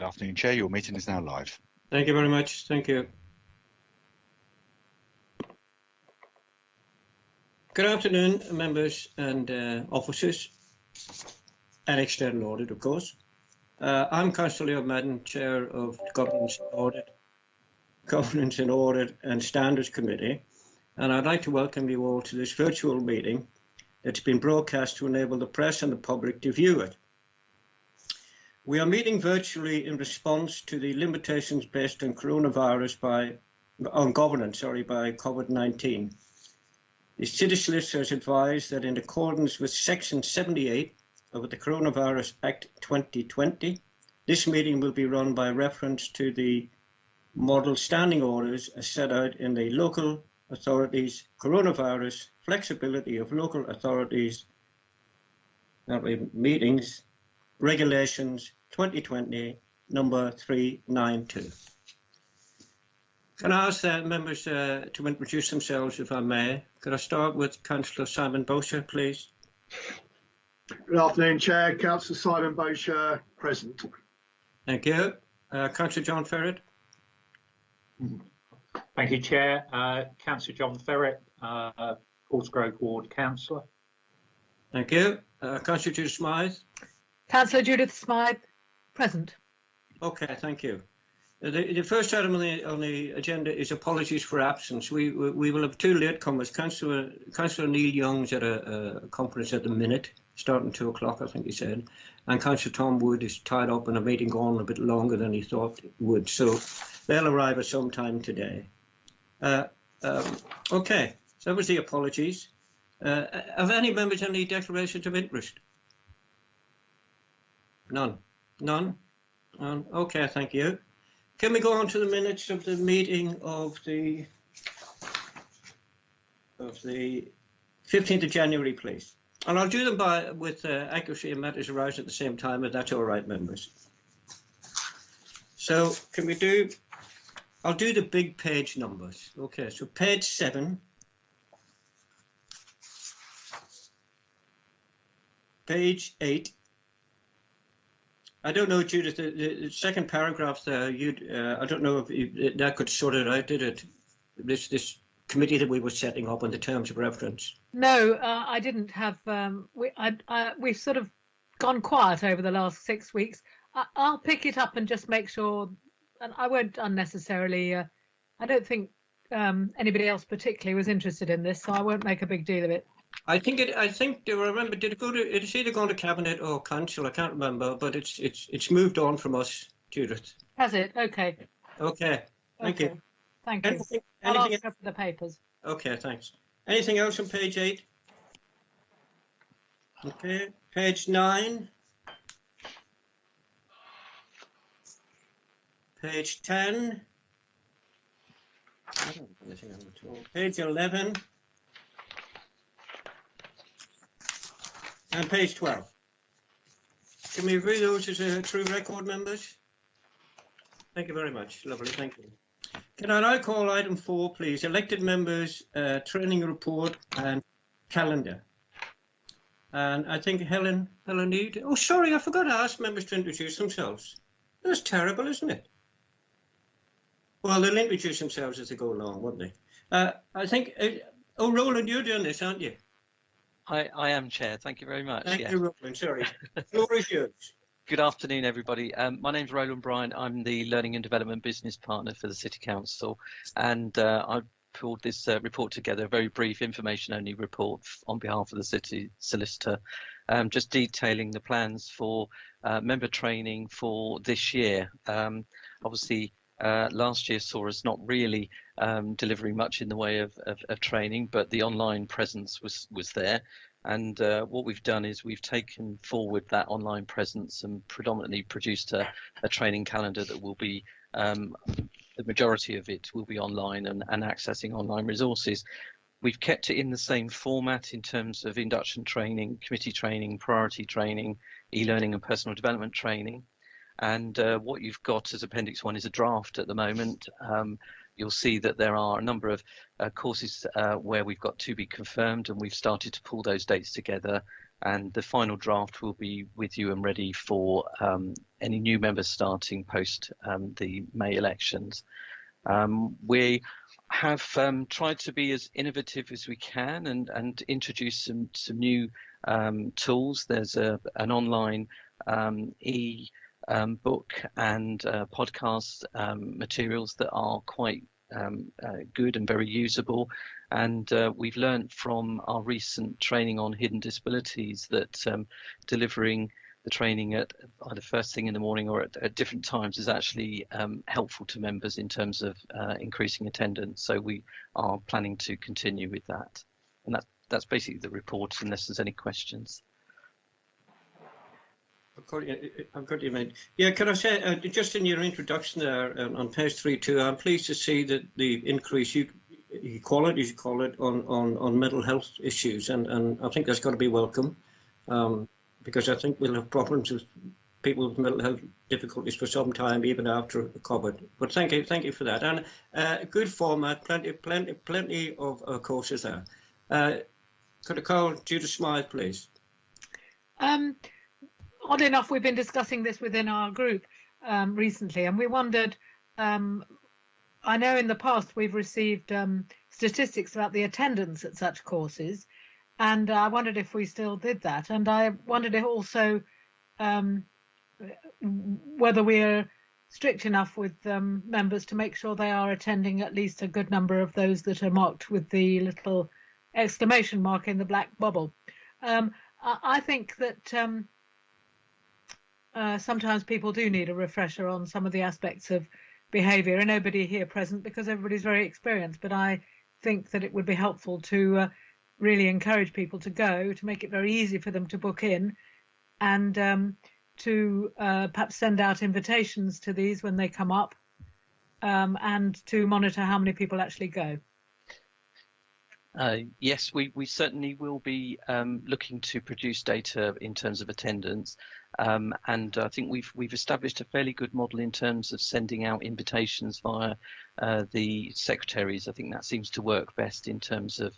Good afternoon, Chair. Your meeting is now live. Thank you very much. Thank you. Good afternoon, members and officers and external audit, of course. I'm Councillor Leo Madden, Chair of the Governance and Audit and Standards Committee, and I'd like to welcome you all to this virtual meeting that's been broadcast to enable the press and the public to view it. We are meeting virtually in response to the limitations based on governance by COVID-19. The City Solicitor has advised that in accordance with Section 78 of the Coronavirus Act 2020, this meeting will be run by reference to the model standing orders as set out in the Local Authorities Coronavirus Flexibility of Local Authorities Meetings Regulations 2020 number 392. Can I ask members to introduce themselves, if I may? Could I start with Councillor Simon Bowser, please? Good afternoon, Chair. Councillor Simon Bowser, present. Thank you. Councillor John Ferret. Thank you, Chair. Councillor John Ferret, Portsmouth Ward Councillor. Thank you. Councillor Judith Smythe. Councillor Judith Smythe, present. Okay, thank you. The first item on the agenda is apologies for absence. We will have two latecomers. Councillor Neil Young's at a conference at the minute, starting 2 o'clock, I think he said, and Councillor Tom Wood is tied up in a meeting going a bit longer than he thought it would. So they'll arrive at some time today. Okay, so that was the apologies. Have any members any declarations of interest? None. None? None. Okay, thank you. Can we go on to the minutes of the meeting of the 15th of January, please? And I'll do them with accuracy and matters arise at the same time, if that's all right, members. So can we do, I'll do the big page numbers. Okay, so page 7. Page 8. I don't know, Judith, the second paragraph there, I don't know if that could sort it out, did it? This committee that we were setting up on the terms of reference. No, I didn't have, we've sort of gone quiet over the last 6 weeks. I'll pick it up and just make sure, and I won't unnecessarily, I don't think anybody else particularly was interested in this, so I won't make a big deal of it. I think do I remember, did it go to, it's either gone to Cabinet or Council, I can't remember, but it's moved on from us, Judith. Has it? Okay. Okay, thank you. Thank you. I'll ask for the papers. Okay, thanks. Anything else on page 8? Okay, page 9. Page 10. I don't have anything on at all. Page 11. And page 12. Can we agree those as a true record, members? Thank you very much. Lovely, thank you. Can I now call item 4, please? Elected members, training report and calendar. And I think Helen need. Oh, sorry, I forgot to ask members to introduce themselves. That's terrible, isn't it? Well, they'll introduce themselves as they go along, won't they? I think. Oh, Roland, you're doing this, aren't you? I am, Chair. Thank you very much. Thank you, Roland. Sorry. The floor is yours. Good afternoon, everybody. My name's Roland Bryan. I'm the Learning and Development Business Partner for the City Council, and I pulled this report together, a very brief information-only report on behalf of the City Solicitor, just detailing the plans for member training for this year. Obviously, last year saw us not really delivering much in the way of training, but the online presence was there. And what we've done is we've taken forward that online presence and predominantly produced a training calendar that will be, the majority of it will be online and accessing online resources. We've kept it in the same format in terms of induction training, committee training, priority training, e-learning and personal development training. And what you've got as Appendix 1 is a draft at the moment. You'll see that there are a number of courses where we've got to be confirmed, and we've started to pull those dates together and the final draft will be with you and ready for any new members starting post the May elections. We have tried to be as innovative as we can and introduce some new tools. There's an online book and podcast materials that are quite good and very usable, and we've learned from our recent training on hidden disabilities that delivering the training at either first thing in the morning or at different times is actually helpful to members in terms of increasing attendance. So we are planning to continue with that, and that's basically the report, unless there's any questions. I've got you, mate. Yeah, can I say, just in your introduction there on page 3.2, I'm pleased to see that the increase, you call it, on mental health issues, and I think that's got to be welcome, because I think we'll have problems with people with mental health difficulties for some time, even after COVID. But thank you for that, and good format, plenty of courses there. Could I call Judith Smythe, please? Odd enough, we've been discussing this within our group recently, and we wondered, I know in the past we've received statistics about the attendance at such courses, and I wondered if we still did that, and I wondered if also whether we're strict enough with members to make sure they are attending at least a good number of those that are marked with the little exclamation mark in the black bubble. I think that sometimes people do need a refresher on some of the aspects of behaviour, and nobody here present because everybody's very experienced, but I think that it would be helpful to really encourage people to go, to make it very easy for them to book in, and to perhaps send out invitations to these when they come up, and to monitor how many people actually go. Yes, we certainly will be looking to produce data in terms of attendance, and I think we've established a fairly good model in terms of sending out invitations via the secretaries. I think that seems to work best in terms of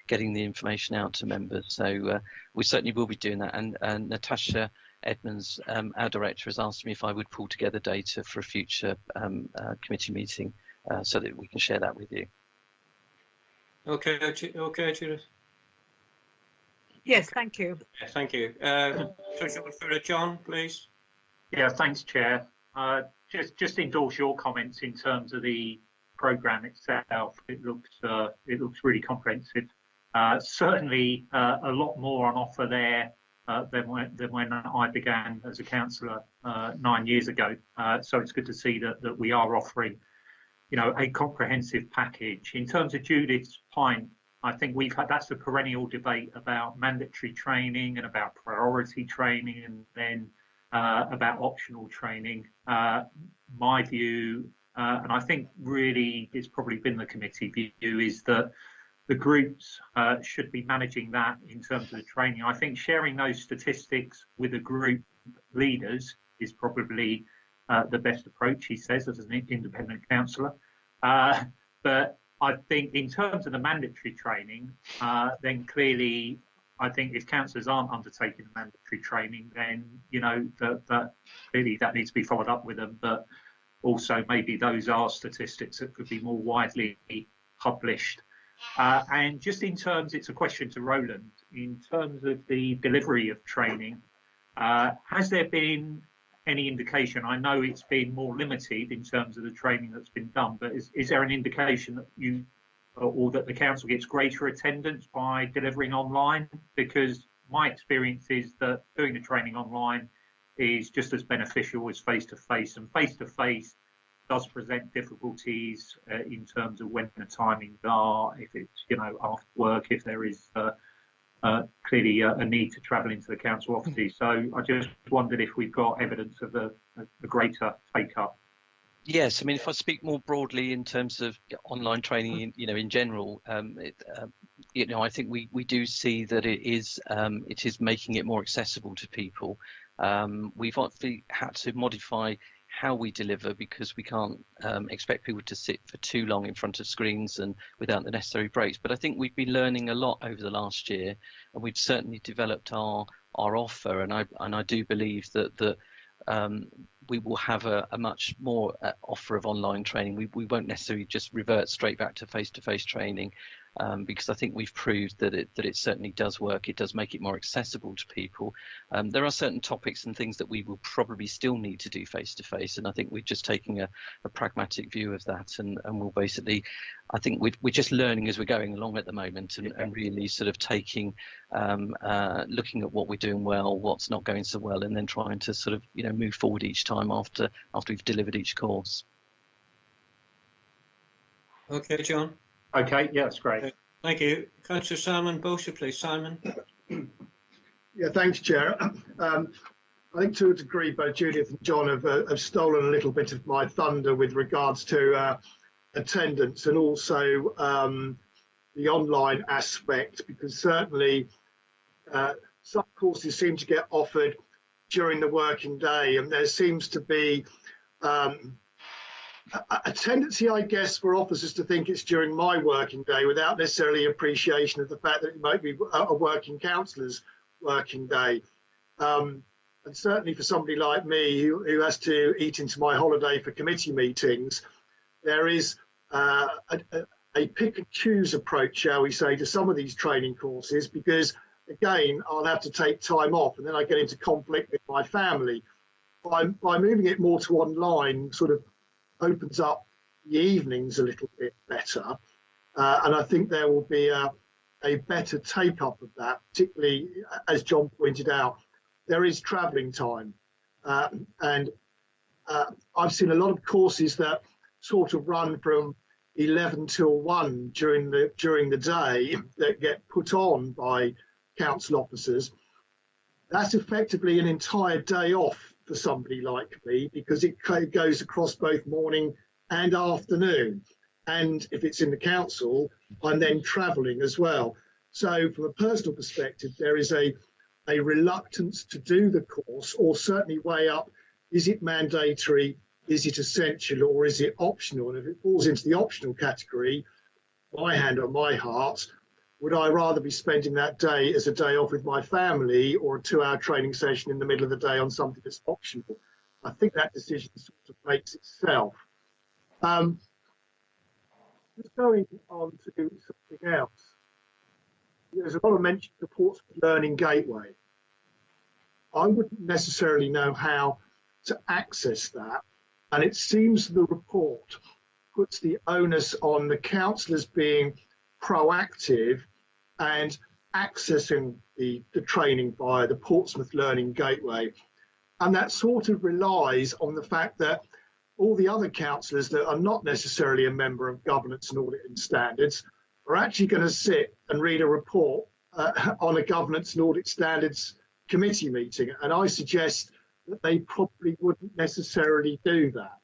getting the information out to members. So we certainly will be doing that. And Natasha Edmonds, our director, has asked me if I would pull together data for a future committee meeting so that we can share that with you. Okay, Judith. Yes, thank you. Yeah, thank you. For John, please. Yeah, thanks, Chair. Just endorse your comments in terms of the programme itself. It looks really comprehensive. Certainly a lot more on offer there than when I began as a councillor 9 years ago. So it's good to see that we are offering, a comprehensive package. In terms of Judith's point, I think that's a perennial debate about mandatory training and about priority training, and then about optional training. My view, and I think really it's probably been the committee view, is that the groups should be managing that in terms of the training. I think sharing those statistics with the group leaders is probably the best approach, he says, as an independent councillor. But I think in terms of the mandatory training, then clearly, I think if councillors aren't undertaking the mandatory training, then, that clearly that needs to be followed up with them. But also maybe those are statistics that could be more widely published. And just in terms, it's a question to Roland, in terms of the delivery of training, has there been any indication? I know it's been more limited in terms of the training that's been done, but is there an indication that you or that the council gets greater attendance by delivering online? Because my experience is that doing the training online is just as beneficial as face-to-face, and face-to-face does present difficulties in terms of when the timings are, if it's after work, if there is clearly a need to travel into the council offices. So I just wondered if we've got evidence of a greater take-up. Yes, I mean, if I speak more broadly in terms of online training, in general, I think we do see that it is making it more accessible to people. We've obviously had to modify how we deliver, because we can't expect people to sit for too long in front of screens and without the necessary breaks. But I think we've been learning a lot over the last year, and we've certainly developed our offer. And I do believe that we will have a much more offer of online training. We won't necessarily just revert straight back to face-to-face training, because I think we've proved that it certainly does work. It does make it more accessible to people. There are certain topics and things that we will probably still need to do face-to-face, and I think we're just taking a pragmatic view of that, and we'll basically, I think we're just learning as we're going along at the moment, and really sort of taking, looking at what we're doing well, what's not going so well, and then trying to sort of, you know, move forward each time after we've delivered each course. Okay, John. Okay, yeah, that's great. Thank you. Councillor Simon Bosher, please. Simon. Yeah, thanks, Chair. I think to a degree both Judith and John have stolen a little bit of my thunder with regards to attendance and also the online aspect, because certainly some courses seem to get offered during the working day, and there seems to be a tendency, I guess, for officers to think it's during my working day without necessarily appreciation of the fact that it might be a working counsellor's working day. And certainly for somebody like me who has to eat into my holiday for committee meetings, there is a pick and choose approach, shall we say, to some of these training courses, because again, I'll have to take time off and then I get into conflict with my family. By moving it more to online, sort of opens up the evenings a little bit better, and I think there will be a better take up of that, particularly as John pointed out, there is travelling time, and I've seen a lot of courses that sort of run from 11 till 1 during the day that get put on by council officers. That's effectively an entire day off for somebody like me, because it goes across both morning and afternoon, and if it's in the council, I'm then travelling as well. So from a personal perspective, there is a reluctance to do the course, or certainly weigh up, is it mandatory, is it essential, or is it optional? And if it falls into the optional category, my hand on my heart, would I rather be spending that day as a day off with my family, or a 2-hour training session in the middle of the day on something that's optional? I think that decision sort of makes itself. Just going on to something else, there's a lot of mention of the Portsmouth Learning Gateway. I wouldn't necessarily know how to access that, and it seems the report puts the onus on the councillors being proactive and accessing the training via the Portsmouth Learning Gateway. And that sort of relies on the fact that all the other councillors that are not necessarily a member of Governance and Audit and Standards are actually going to sit and read a report on a Governance and Audit Standards committee meeting. And I suggest that they probably wouldn't necessarily do that.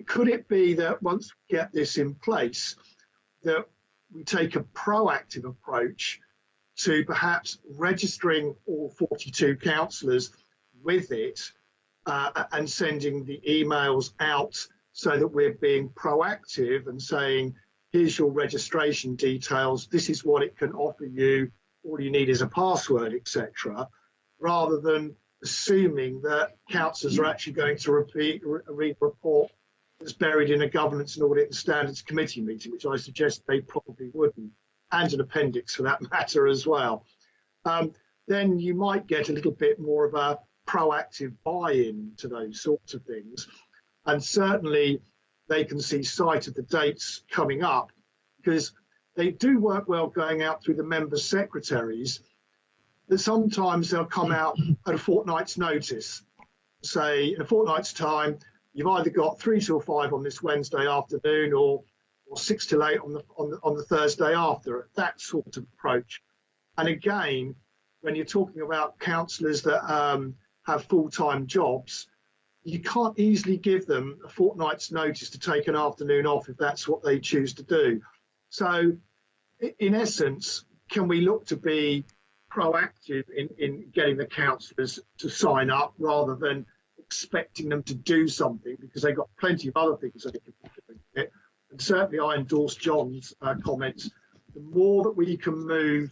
Could it be that once we get this in place, that we take a proactive approach to perhaps registering all 42 councillors with it, and sending the emails out so that we're being proactive and saying, here's your registration details, this is what it can offer you, all you need is a password, etc., rather than assuming that councillors are actually going to read a report that's buried in a Governance and Audit and Standards committee meeting, which I suggest they probably wouldn't, and an appendix for that matter as well. Then you might get a little bit more of a proactive buy-in to those sorts of things, and certainly they can see sight of the dates coming up, because they do work well going out through the member secretaries, that sometimes they'll come out at a fortnight's notice, say in a fortnight's time you've either got 3 till 5 on this Wednesday afternoon, or 6 till 8 on the Thursday after, that sort of approach. And again, when you're talking about councillors that have full-time jobs, you can't easily give them a fortnight's notice to take an afternoon off if that's what they choose to do. So in essence, can we look to be proactive in getting the councillors to sign up rather than expecting them to do something because they've got plenty of other things they can be doing it. And certainly I endorse John's comments. The more that we can move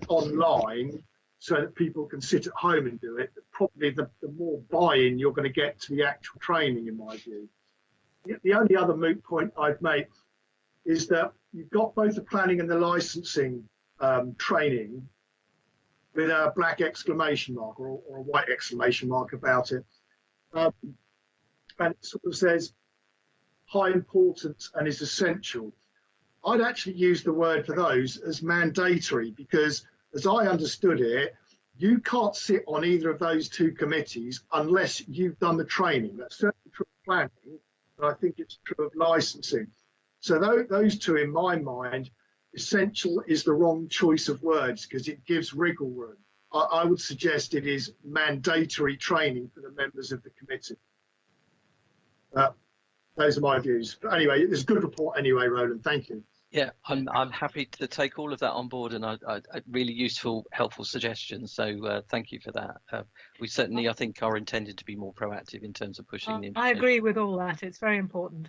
online so that people can sit at home and do it, probably the more buy-in you're going to get to the actual training, in my view. The only other moot point I'd make is that you've got both the planning and the licensing training with a black exclamation mark or a white exclamation mark about it. And it sort of says high importance and is essential. I'd actually use the word for those as mandatory, because as I understood it, you can't sit on either of those two committees unless you've done the training. That's certainly true of planning, but I think it's true of licensing. So those two, in my mind, essential is the wrong choice of words because it gives wriggle room. I would suggest it is mandatory training for the members of the committee. Those are my views. But anyway, it's a good report anyway, Roland. Thank you. Yeah, I'm happy to take all of that on board, and really useful, helpful suggestions. So thank you for that. We certainly, I think, are intended to be more proactive in terms of pushing the information. I agree with all that. It's very important.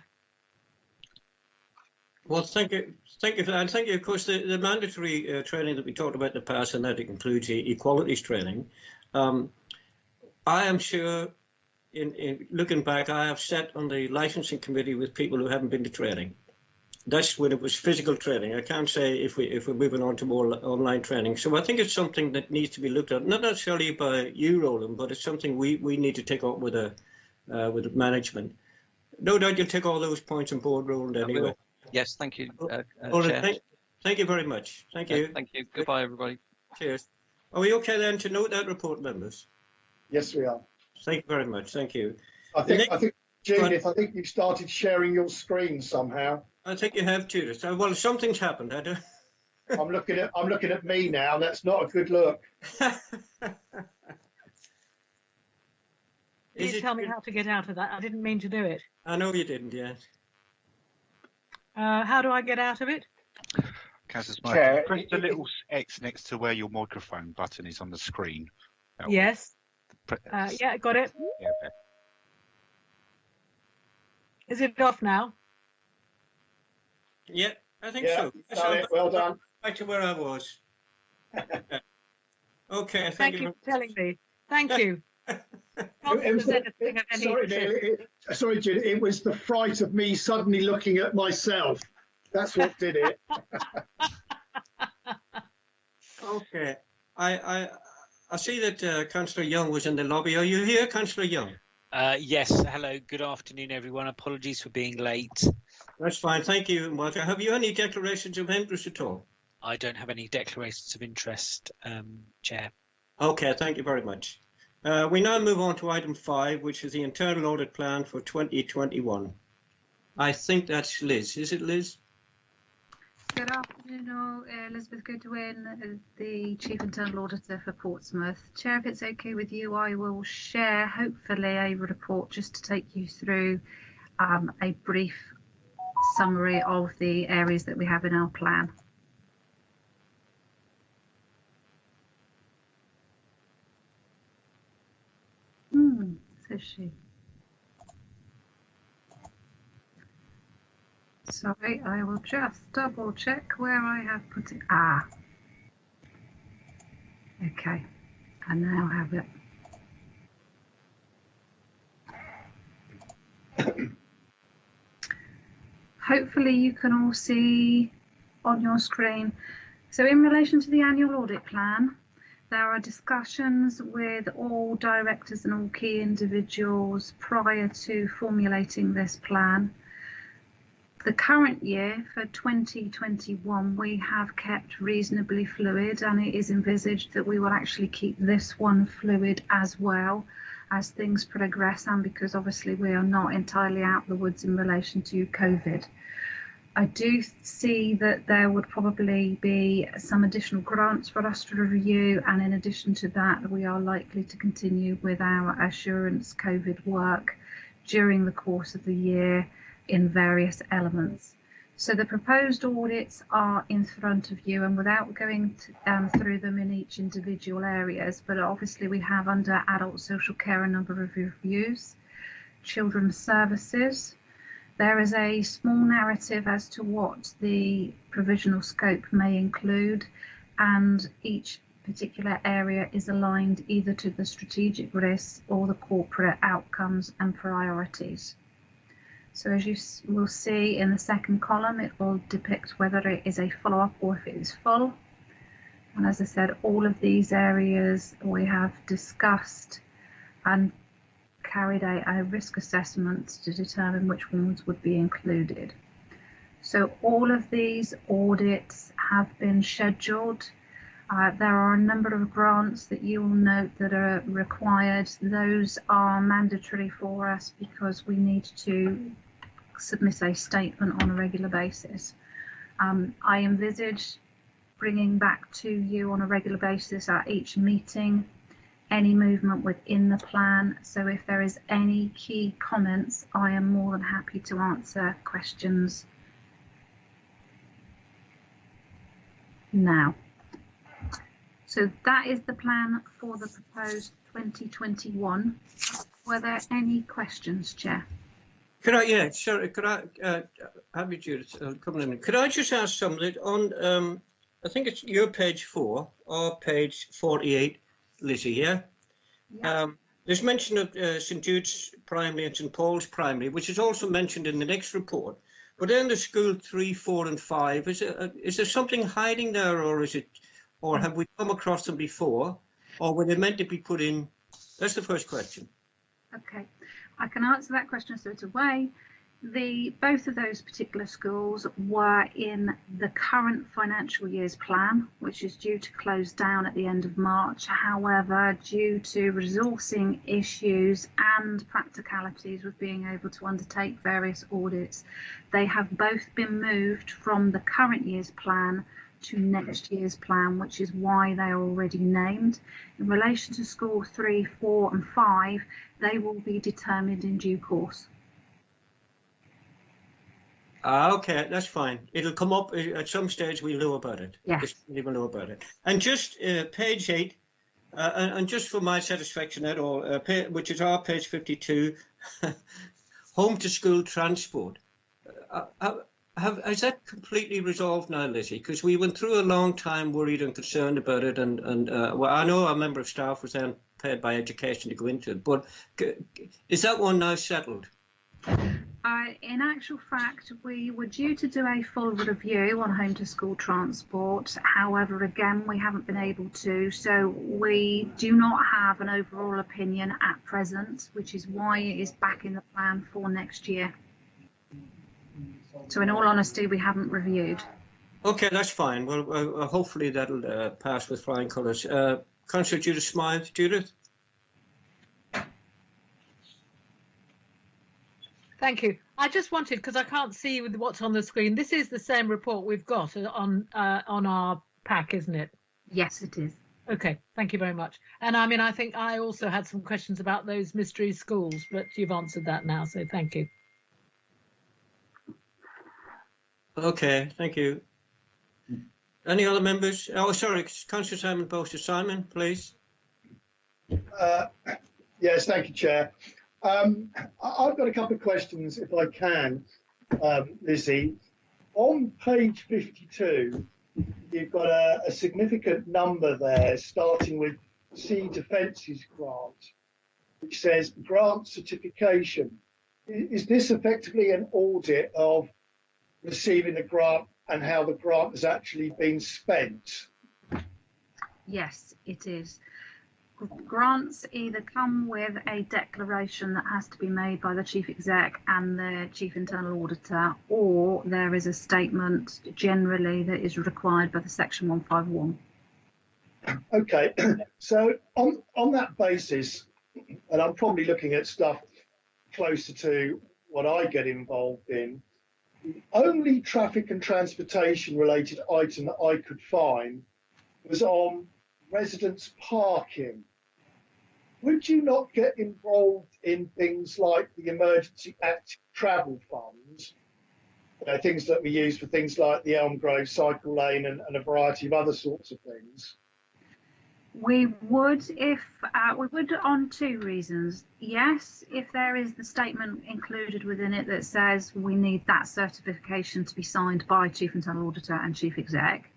Well, thank you for that. And thank you, of course, the mandatory training that we talked about in the past, and that includes equalities training. I am sure, in looking back, I have sat on the licensing committee with people who haven't been to training. That's when it was physical training. I can't say if we're moving on to more online training. So I think it's something that needs to be looked at, not necessarily by you, Roland, but it's something we need to take up with management. No doubt you'll take all those points on board, Roland, anyway. Yes, thank you, Chair. Thank you very much. Thank you. Thank you. Goodbye, everybody. Cheers. Are we okay then to note that report, members? Yes, we are. Thank you very much. Thank you. I think, Judith, I think you've started sharing your screen somehow. I think you have, Judith. Well, something's happened. I'm looking at me now. That's not a good look. Please tell me how to get out of that. I didn't mean to do it. I know you didn't, yes. How do I get out of it? Councillor Smythe, press the little X next to where your microphone button is on the screen. Yes. Yeah, got it. Yeah, Is it off now? Yeah, I think so. Well done. Back to where I was. Okay, thank you for telling me. Thank you. Sorry, Judy, it was the fright of me suddenly looking at myself. That's what did it. Okay. I see that Councillor Young was in the lobby. Are you here, Councillor Young? Yes. Hello. Good afternoon, everyone. Apologies for being late. That's fine. Thank you and welcome. Have you any declarations of interest at all? I don't have any declarations of interest, Chair. Okay. Thank you very much. We now move on to item 5, which is the internal audit plan for 2021. I think that's Liz. Is it Liz? Good afternoon all. Elizabeth Goodwin, the Chief Internal Auditor for Portsmouth. Chair, if it's okay with you, I will share hopefully a report just to take you through a brief summary of the areas that we have in our plan. Says she. Sorry, I will just double check where I have put it. Okay, I now have it. Hopefully you can all see on your screen. So in relation to the annual audit plan, there are discussions with all directors and all key individuals prior to formulating this plan. The current year for 2021 we have kept reasonably fluid, and it is envisaged that we will actually keep this one fluid as well as things progress, and because obviously we are not entirely out the woods in relation to COVID. I do see that there would probably be some additional grants for us to review, and in addition to that we are likely to continue with our assurance COVID work during the course of the year in various elements. So the proposed audits are in front of you, and without going through them in each individual areas, but obviously we have under adult social care a number of reviews, children's services. There is a small narrative as to what the provisional scope may include, and each particular area is aligned either to the strategic risks or the corporate outcomes and priorities. So as you will see in the second column, it will depict whether it is a follow-up or if it is full. And as I said, all of these areas we have discussed and carried out a risk assessment to determine which ones would be included. So all of these audits have been scheduled. There are a number of grants that you will note that are required. Those are mandatory for us because we need to submit a statement on a regular basis. I envisage bringing back to you on a regular basis at each meeting any movement within the plan. So if there is any key comments, I am more than happy to answer questions now. So that is the plan for the proposed 2021. Were there any questions, Chair? Could I, yeah, sorry, could I, have you, Judith, could I just ask something on, I think it's your page 4 or page 48, Lizzie, yeah? Yeah. There's mention of St Jude's Primary and St Paul's Primary, which is also mentioned in the next report. But then the school 3, 4 and 5, is there something hiding there, or is it, or have we come across them before, or were they meant to be put in? That's the first question. Okay, I can answer that question straight away. Both of those particular schools were in the current financial year's plan, which is due to close down at the end of March. However, due to resourcing issues and practicalities with being able to undertake various audits, they have both been moved from the current year's plan to next year's plan, which is why they are already named. In relation to school 3, 4 and 5, they will be determined in due course. Okay, that's fine. It'll come up at some stage. We'll know about it. Yes. We'll know about it. And just page 8, and just for my satisfaction at all, which is our page 52, home to school transport. Has that completely resolved now, Lizzie? Because we went through a long time worried and concerned about it, and well, I know a member of staff was then paid by education to go into it, but is that one now settled? In actual fact, we were due to do a full review on home to school transport. However, again, we haven't been able to. So we do not have an overall opinion at present, which is why it is back in the plan for next year. So in all honesty, we haven't reviewed. Okay, that's fine. Well, hopefully that'll pass with flying colours. Councillor Judith Smythe. Judith? Thank you. I just wanted, because I can't see with what's on the screen, this is the same report we've got on our pack, isn't it? Yes, it is. Okay, thank you very much. And I mean, I think I also had some questions about those mystery schools, but you've answered that now, so thank you. Okay, thank you. Any other members? Oh, sorry, Councillor Simon Boster. Simon, please. Yes, thank you, Chair. I've got a couple of questions, if I can, Lizzie. On page 52, you've got a significant number there, starting with Sea Defences grant, which says grant certification. Is this effectively an audit of receiving the grant and how the grant has actually been spent? Yes, it is. Grants either come with a declaration that has to be made by the Chief Exec and the Chief Internal Auditor, or there is a statement generally that is required by the Section 151. Okay, so on that basis, and I'm probably looking at stuff closer to what I get involved in, the only traffic and transportation related item that I could find was on residents parking. Would you not get involved in things like the emergency active travel funds things that we use for things like the Elm Grove cycle lane and a variety of other sorts of things. We would on two reasons. Yes, if there is the statement included within it that says we need that certification to be signed by Chief Internal Auditor and Chief Exec,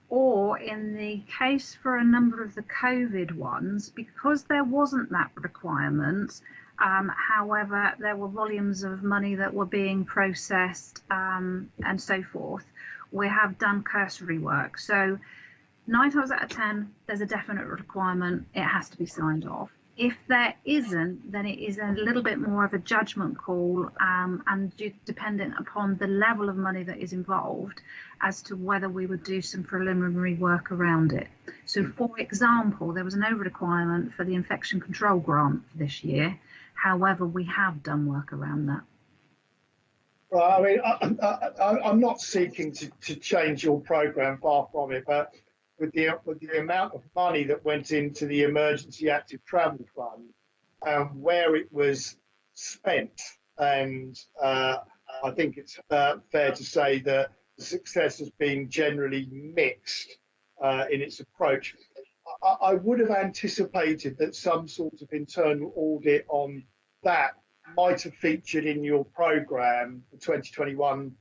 or in the case for a number of the COVID ones, because there wasn't that requirement, however, there were volumes of money that were being processed and so forth, we have done cursory work. So 9 times out of 10, there's a definite requirement, it has to be signed off. If there isn't, then it is a little bit more of a judgment call and dependent upon the level of money that is involved as to whether we would do some preliminary work around it. So, for example, there was no requirement for the infection control grant for this year. However, we have done work around that. Well, I mean, I'm not seeking to change your programme, far from it, but with the amount of money that went into the Emergency Active Travel Fund, where it was spent, and I think it's fair to say that the success has been generally mixed in its approach. I would have anticipated that some sort of internal audit on that might have featured in your programme for 2021-22,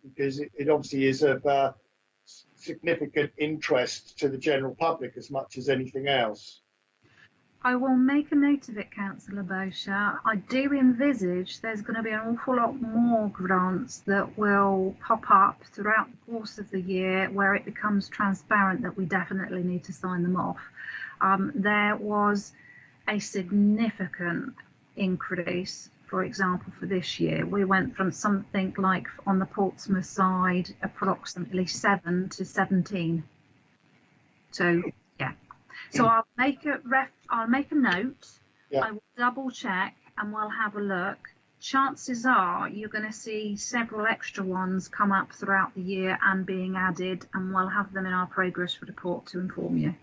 because it obviously is of significant interest to the general public as much as anything else. I will make a note of it, Councillor Bosher. I do envisage there's going to be an awful lot more grants that will pop up throughout the course of the year where it becomes transparent that we definitely need to sign them off. There was a significant increase, for example, for this year. We went from something like on the Portsmouth side approximately 7 to 17. So yeah. So I'll make a note. Yeah. I will double check and we'll have a look. Chances are you're going to see several extra ones come up throughout the year and being added, and we'll have them in our progress report to inform you.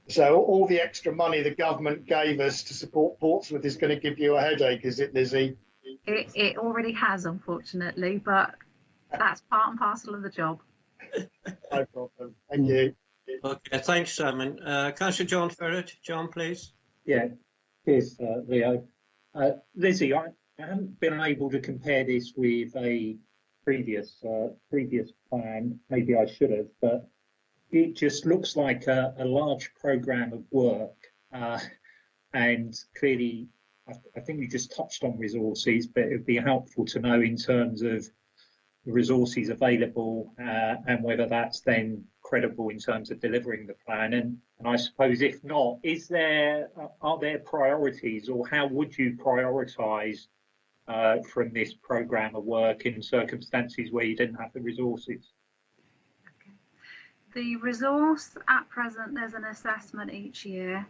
So all the extra money the government gave us to support Portsmouth is going to give you a headache, is it, Lizzie? It already has, unfortunately, but that's part and parcel of the job. No problem. Thank you. Okay, thanks, Simon. Councillor John Ferret. John, please. Yeah, cheers, Leo. Lizzie, I haven't been able to compare this with a previous plan. Maybe I should have, but it just looks like a large programme of work, and clearly, I think you just touched on resources, but it would be helpful to know in terms of the resources available and whether that's then credible in terms of delivering the plan. And I suppose if not, are there priorities, or how would you prioritise from this programme of work in circumstances where you didn't have the resources? The resource at present, there's an assessment each year,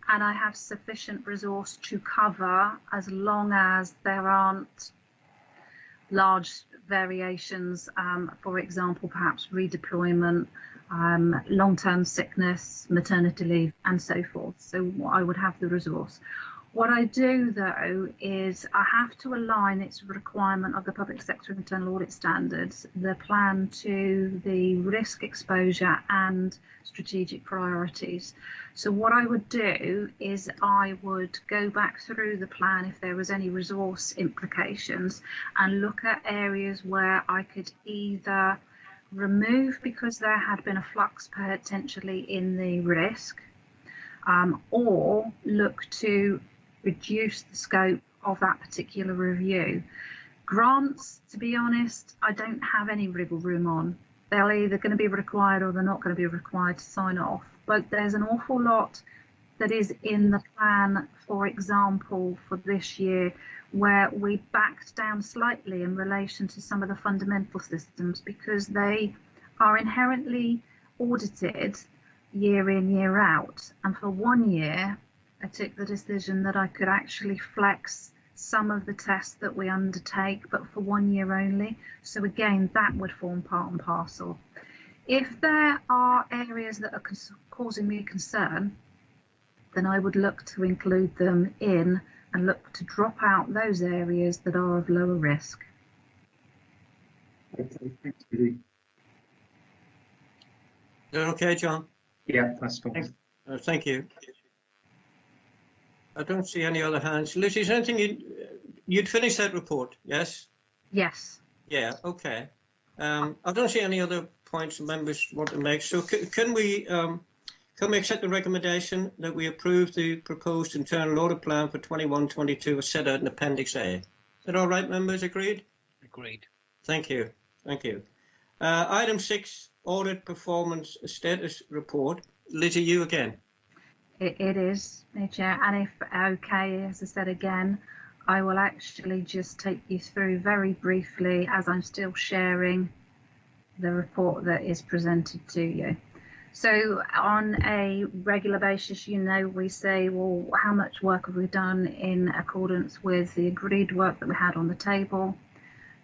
and I have sufficient resource to cover as long as there aren't large variations, for example, perhaps redeployment, long-term sickness, maternity leave, and so forth. So I would have the resource. What I do, though, is I have to align its requirement of the public sector internal audit standards, the plan, to the risk exposure and strategic priorities. So what I would do is I would go back through the plan if there was any resource implications and look at areas where I could either remove because there had been a flux potentially in the risk, or look to reduce the scope of that particular review. Grants, to be honest, I don't have any wriggle room on. They're either going to be required or they're not going to be required to sign off. But there's an awful lot that is in the plan, for example, for this year, where we backed down slightly in relation to some of the fundamental systems because they are inherently audited year in, year out. And for 1 year, I took the decision that I could actually flex some of the tests that we undertake, but for 1 year only. So again, that would form part and parcel. If there are areas that are causing me concern, then I would look to include them in and look to drop out those areas that are of lower risk. Okay, thanks, Judy. Is that okay, John? Yeah, that's fine. Thank you. I don't see any other hands. Lucy, is there anything you'd finished that report? Yes. Yes. Yeah. Okay. I don't see any other points members want to make. So can we accept the recommendation that we approve the proposed internal audit plan for 21-22 as set out in Appendix A? Is that all right, members? Agreed? Agreed. Thank you. Thank you. Item 6, audit performance status report. Lizzie, you again. It is, Chair, and if okay, as I said again, I will actually just take you through very briefly, as I'm still sharing the report that is presented to you. So on a regular basis, we say, well, how much work have we done in accordance with the agreed work that we had on the table?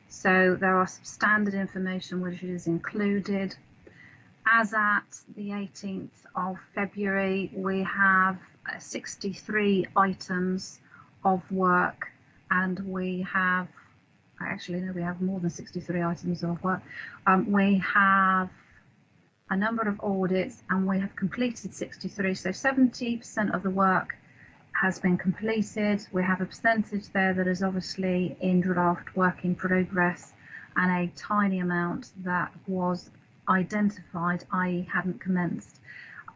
So there are some standard information which is included. As at the 18th of February, we have 63 items of work, and we have, actually, no, we have more than 63 items of work. We have a number of audits, and we have completed 63. So 70% of the work has been completed. We have a percentage there that is obviously in draft work in progress, and a tiny amount that was identified, i.e. hadn't commenced.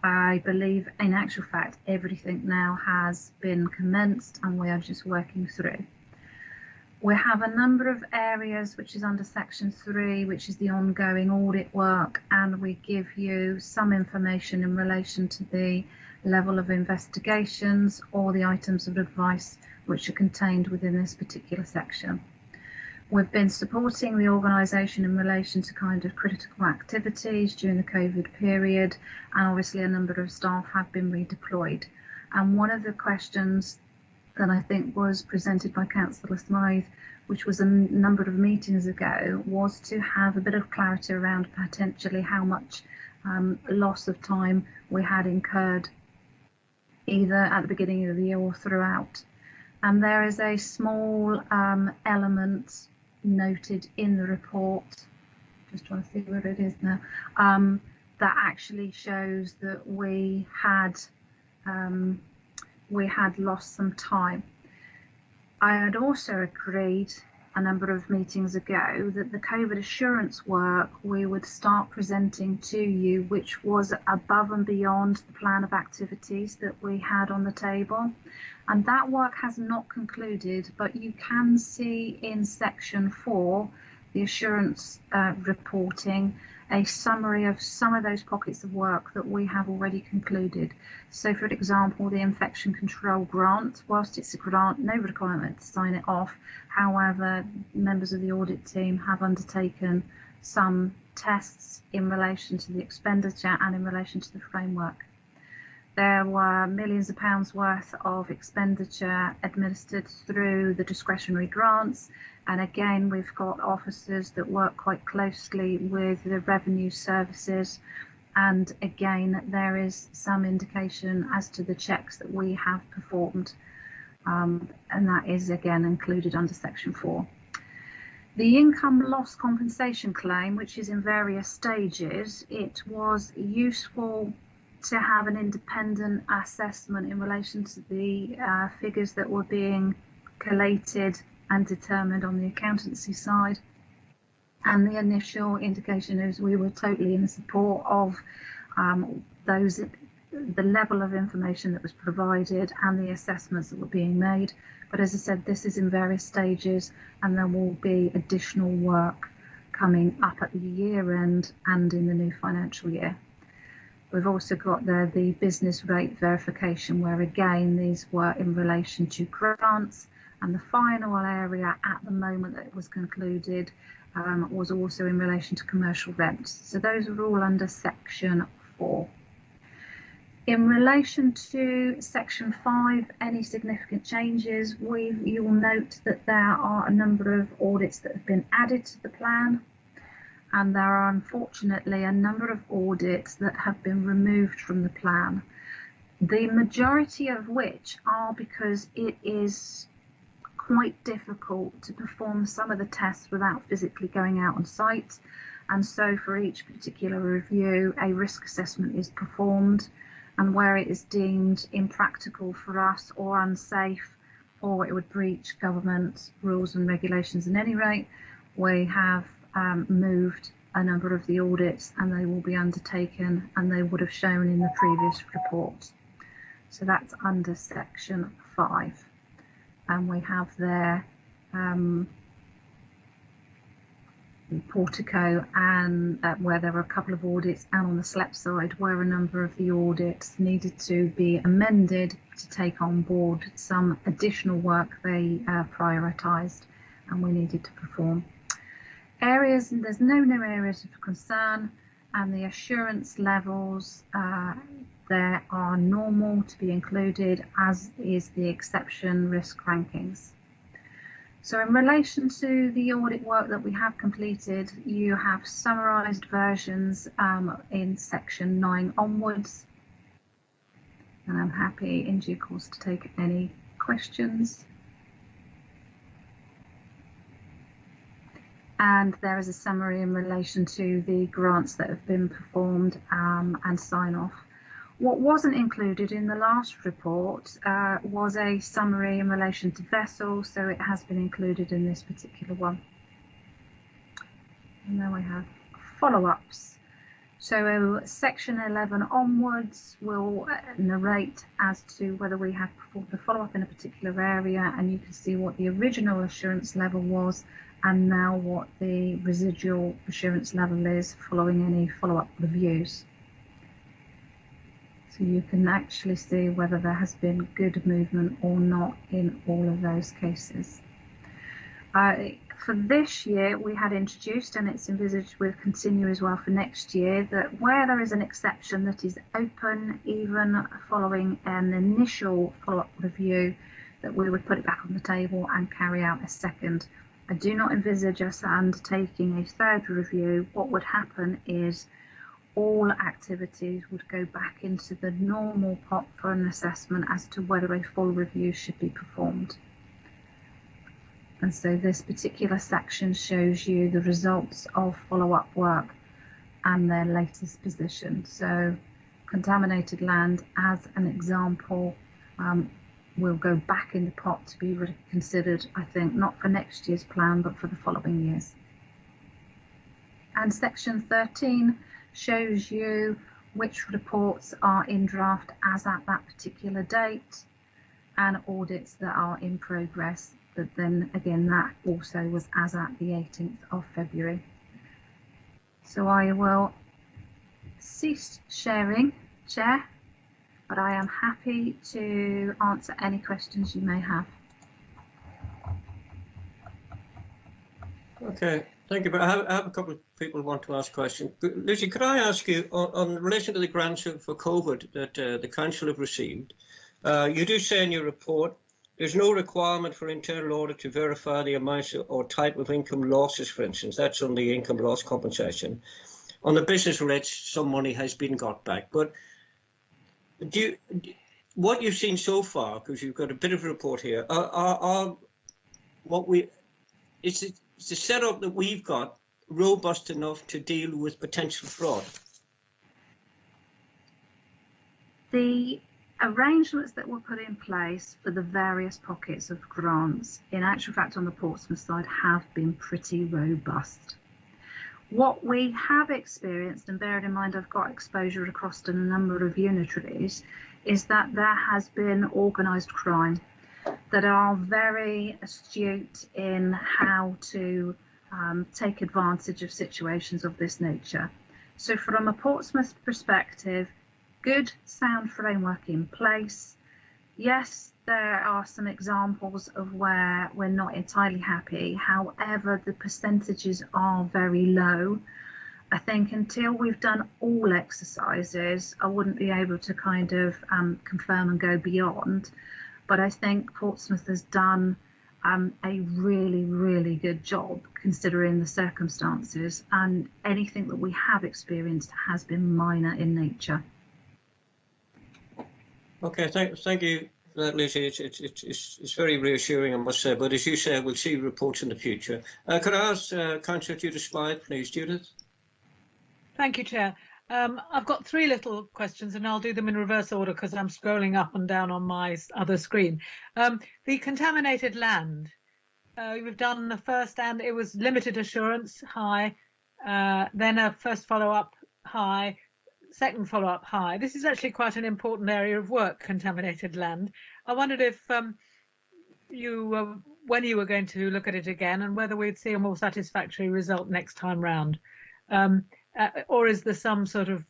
I believe in actual fact everything now has been commenced and we are just working through. We have a number of areas which is under section 3, which is the ongoing audit work, and we give you some information in relation to the level of investigations or the items of advice which are contained within this particular section. We've been supporting the organisation in relation to kind of critical activities during the COVID period, and obviously a number of staff have been redeployed. And one of the questions that I think was presented by Councillor Smythe, which was a number of meetings ago, was to have a bit of clarity around potentially how much loss of time we had incurred either at the beginning of the year or throughout. And there is a small element noted in the report, just trying to see where it is now, that actually shows that we had lost some time. I had also agreed a number of meetings ago that the COVID assurance work we would start presenting to you, which was above and beyond the plan of activities that we had on the table. And that work has not concluded, but you can see in section 4, the assurance reporting, a summary of some of those pockets of work that we have already concluded. So for example, the infection control grant, whilst it's a grant, no requirement to sign it off. However, members of the audit team have undertaken some tests in relation to the expenditure and in relation to the framework. There were millions of pounds worth of expenditure administered through the discretionary grants. And again, we've got officers that work quite closely with the revenue services. And again, there is some indication as to the checks that we have performed. And that is again included under section 4. The income loss compensation claim, which is in various stages, it was useful to have an independent assessment in relation to the figures that were being collated and determined on the accountancy side. And the initial indication is we were totally in support of the level of information that was provided and the assessments that were being made. But as I said, this is in various stages, and there will be additional work coming up at the year end and in the new financial year. We've also got there the business rate verification, where again these were in relation to grants, and the final area at the moment that was concluded was also in relation to commercial rents. So those are all under section 4. In relation to section 5, any significant changes, you will note that there are a number of audits that have been added to the plan. And there are unfortunately a number of audits that have been removed from the plan, the majority of which are because it is quite difficult to perform some of the tests without physically going out on site. And so for each particular review, a risk assessment is performed, and where it is deemed impractical for us or unsafe, or it would breach government rules and regulations at any rate, we have moved a number of the audits, and they will be undertaken, and they would have shown in the previous report. So that's under section 5. And we have there Portico, and where there were a couple of audits, and on the SLEP side where a number of the audits needed to be amended to take on board some additional work they prioritised and we needed to perform. Areas, and there's no new areas of concern, and the assurance levels there are normal to be included, as is the exception risk rankings. So in relation to the audit work that we have completed, you have summarised versions in section 9 onwards, and I'm happy in due course to take any questions. And there is a summary in relation to the grants that have been performed and sign off. What wasn't included in the last report was a summary in relation to vessels, so it has been included in this particular one. And then we have follow-ups. So section 11 onwards will narrate as to whether we have performed the follow-up in a particular area, and you can see what the original assurance level was and now what the residual assurance level is following any follow-up reviews. So you can actually see whether there has been good movement or not in all of those cases. For this year, we had introduced, and it's envisaged will continue as well for next year, that where there is an exception that is open, even following an initial follow-up review, that we would put it back on the table and carry out a second. I do not envisage us undertaking a third review. What would happen is all activities would go back into the normal pot for an assessment as to whether a full review should be performed. And so this particular section shows you the results of follow-up work and their latest position. So contaminated land, as an example, will go back in the pot to be considered, I think, not for next year's plan, but for the following years. And section 13 shows you which reports are in draft as at that particular date, and audits that are in progress. But then again, that also was as at the 18th of February. So I will cease sharing, Chair, but I am happy to answer any questions you may have. Okay, thank you. But I have a couple of people who want to ask questions. Lucy, could I ask you, on relation to the grants for COVID that the council have received, you do say in your report there's no requirement for internal audit to verify the amounts or type of income losses, for instance. That's on the income loss compensation. On the business rates, some money has been got back. But what you've seen so far, because you've got a bit of a report here, is the setup that we've got robust enough to deal with potential fraud? The arrangements that were put in place for the various pockets of grants, in actual fact on the Portsmouth side, have been pretty robust. What we have experienced, and bearing in mind I've got exposure across a number of unitaries, is that there has been organised crime that are very astute in how to take advantage of situations of this nature. So from a Portsmouth perspective, good sound framework in place. Yes, there are some examples of where we're not entirely happy. However, the percentages are very low. I think until we've done all exercises, I wouldn't be able to kind of confirm and go beyond. But I think Portsmouth has done a really, really good job considering the circumstances, and anything that we have experienced has been minor in nature. Okay, thank you Lucy, it's very reassuring, I must say. But as you say, we'll see reports in the future. Could I ask Councillor Judith Spide, please, Judith? Thank you, Chair. I've got three little questions, and I'll do them in reverse order because I'm scrolling up and down on my other screen. The contaminated land. We've done the first, and it was limited assurance, high. Then a first follow-up, high. Second follow-up, high. This is actually quite an important area of work, contaminated land. I wondered if when you were going to look at it again, and whether we'd see a more satisfactory result next time round. Or is there some sort of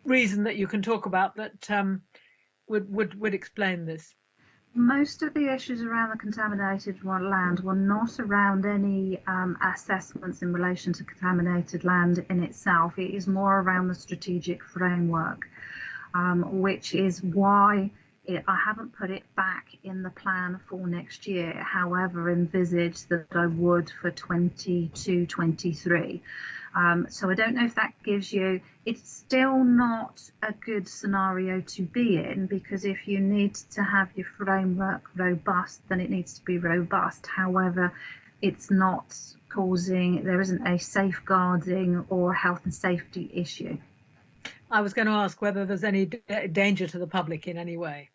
reason that you can talk about that would explain this? Most of the issues around the contaminated land were not around any assessments in relation to contaminated land in itself. It is more around the strategic framework, which is why I haven't put it back in the plan for next year, however envisaged that I would for 22-23. So I don't know if that gives you, it's still not a good scenario to be in, because if you need to have your framework robust, then it needs to be robust. However, it's not causing, there isn't a safeguarding or health and safety issue. I was going to ask whether there's any danger to the public in any way.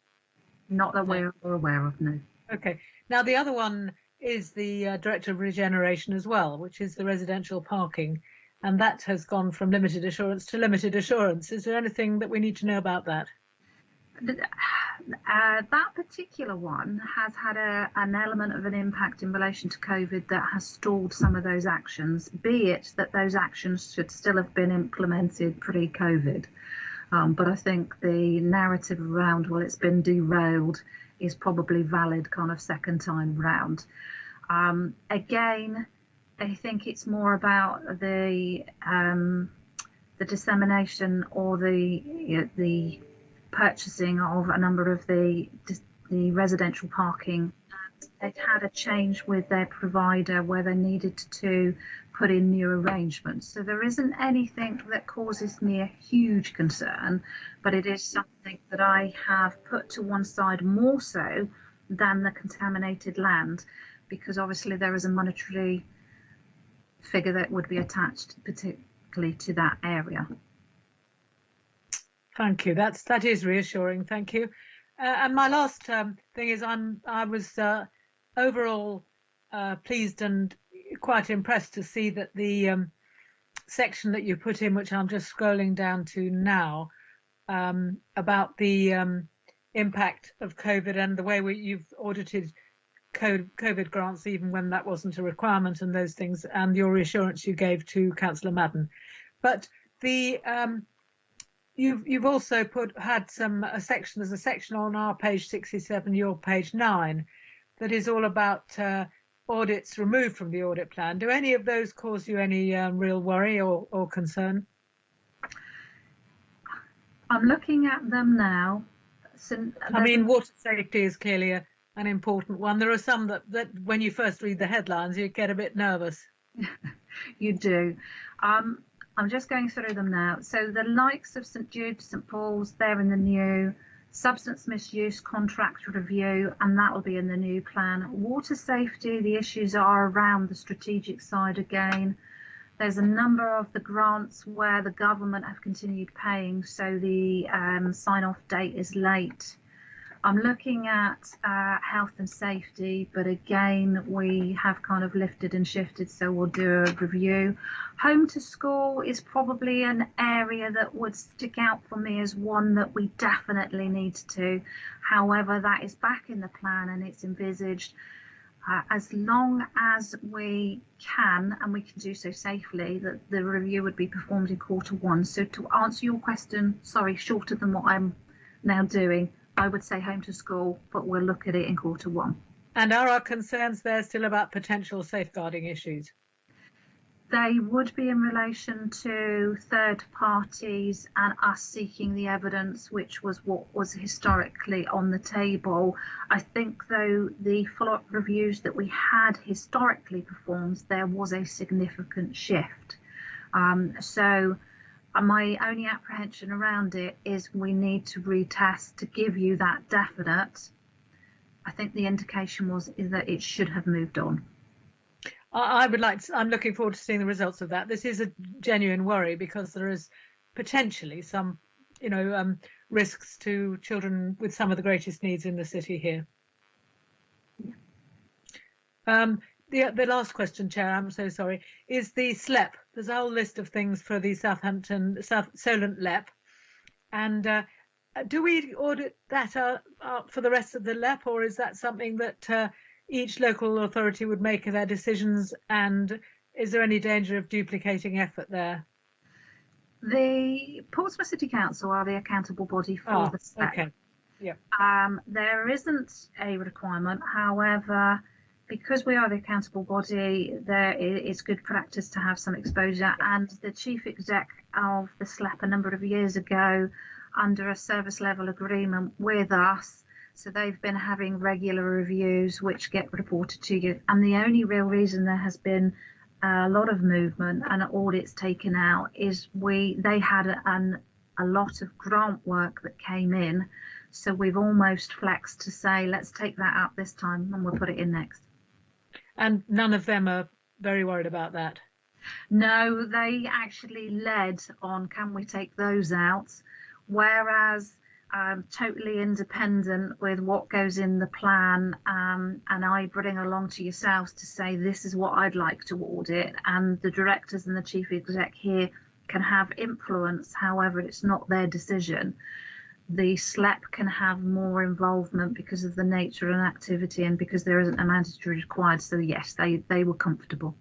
Not that we're aware of, no. Okay. Now, the other one is the Director of Regeneration as well, which is the residential parking. And that has gone from limited assurance to limited assurance. Is there anything that we need to know about that? That particular one has had an element of an impact in relation to COVID that has stalled some of those actions, be it that those actions should still have been implemented pre-COVID. But I think the narrative around, well, it's been derailed, is probably valid kind of second time round. Again, I think it's more about the dissemination or the purchasing of a number of the residential parking. They'd had a change with their provider where they needed to put in new arrangements. So there isn't anything that causes me a huge concern, but it is something that I have put to one side more so than the contaminated land, because obviously there is a monetary figure that would be attached particularly to that area. Thank you. That is reassuring. Thank you. And my last thing is I was overall pleased and quite impressed to see that the section that you put in, which I'm just scrolling down to now, about the impact of COVID and the way you've audited COVID grants, even when that wasn't a requirement, and those things, and your reassurance you gave to Councillor Madden. But the you've also there's a section on our page 67, your page 9, that is all about audits removed from the audit plan. Do any of those cause you any real worry or concern? I'm looking at them now. So I mean, water safety is clearly an important one. There are some that when you first read the headlines, you get a bit nervous. You do. I'm just going through them now. So the likes of St Jude, St Paul's, they're in the new. Substance misuse contract review, and that will be in the new plan. Water safety, the issues are around the strategic side again. There's a number of the grants where the government have continued paying, so the sign-off date is late. I'm looking at health and safety, but again, we have kind of lifted and shifted, so we'll do a review. Home to school is probably an area that would stick out for me as one that we definitely need to. However, that is back in the plan and it's envisaged as long as we can, and we can do so safely, that the review would be performed in Q1. So to answer your question, sorry, shorter than what I'm now doing, I would say home to school, but we'll look at it in Q1. And are our concerns there still about potential safeguarding issues? They would be in relation to third parties and us seeking the evidence, which was what was historically on the table. I think, though, the follow-up reviews that we had historically performed, there was a significant shift. So My only apprehension around it is we need to retest to give you that definite. I think the indication is that it should have moved on. I'm looking forward to seeing the results of that. This is a genuine worry because there is potentially some, risks to children with some of the greatest needs in the city here. The last question, Chair, I'm so sorry, is the SLEP. There's a whole list of things for the South Solent LEP. And do we audit that for the rest of the LEP, or is that something that each local authority would make their decisions? And is there any danger of duplicating effort there? The Portsmouth City Council are the accountable body for the SLEP. Okay. Yeah. There isn't a requirement. However, because we are the accountable body, it's good practice to have some exposure. And the chief exec of the SLEP a number of years ago, under a service level agreement with us, so they've been having regular reviews which get reported to you. And the only real reason there has been a lot of movement and audits taken out is they had a lot of grant work that came in. So we've almost flexed to say, let's take that out this time and we'll put it in next. And none of them are very worried about that? No, they actually led on, can we take those out? Whereas totally independent with what goes in the plan, and I bring along to yourselves to say this is what I'd like to audit, and the directors and the chief exec here can have influence. However, it's not their decision. The SLEP can have more involvement because of the nature and activity and because there isn't a mandatory required. So yes, they were comfortable.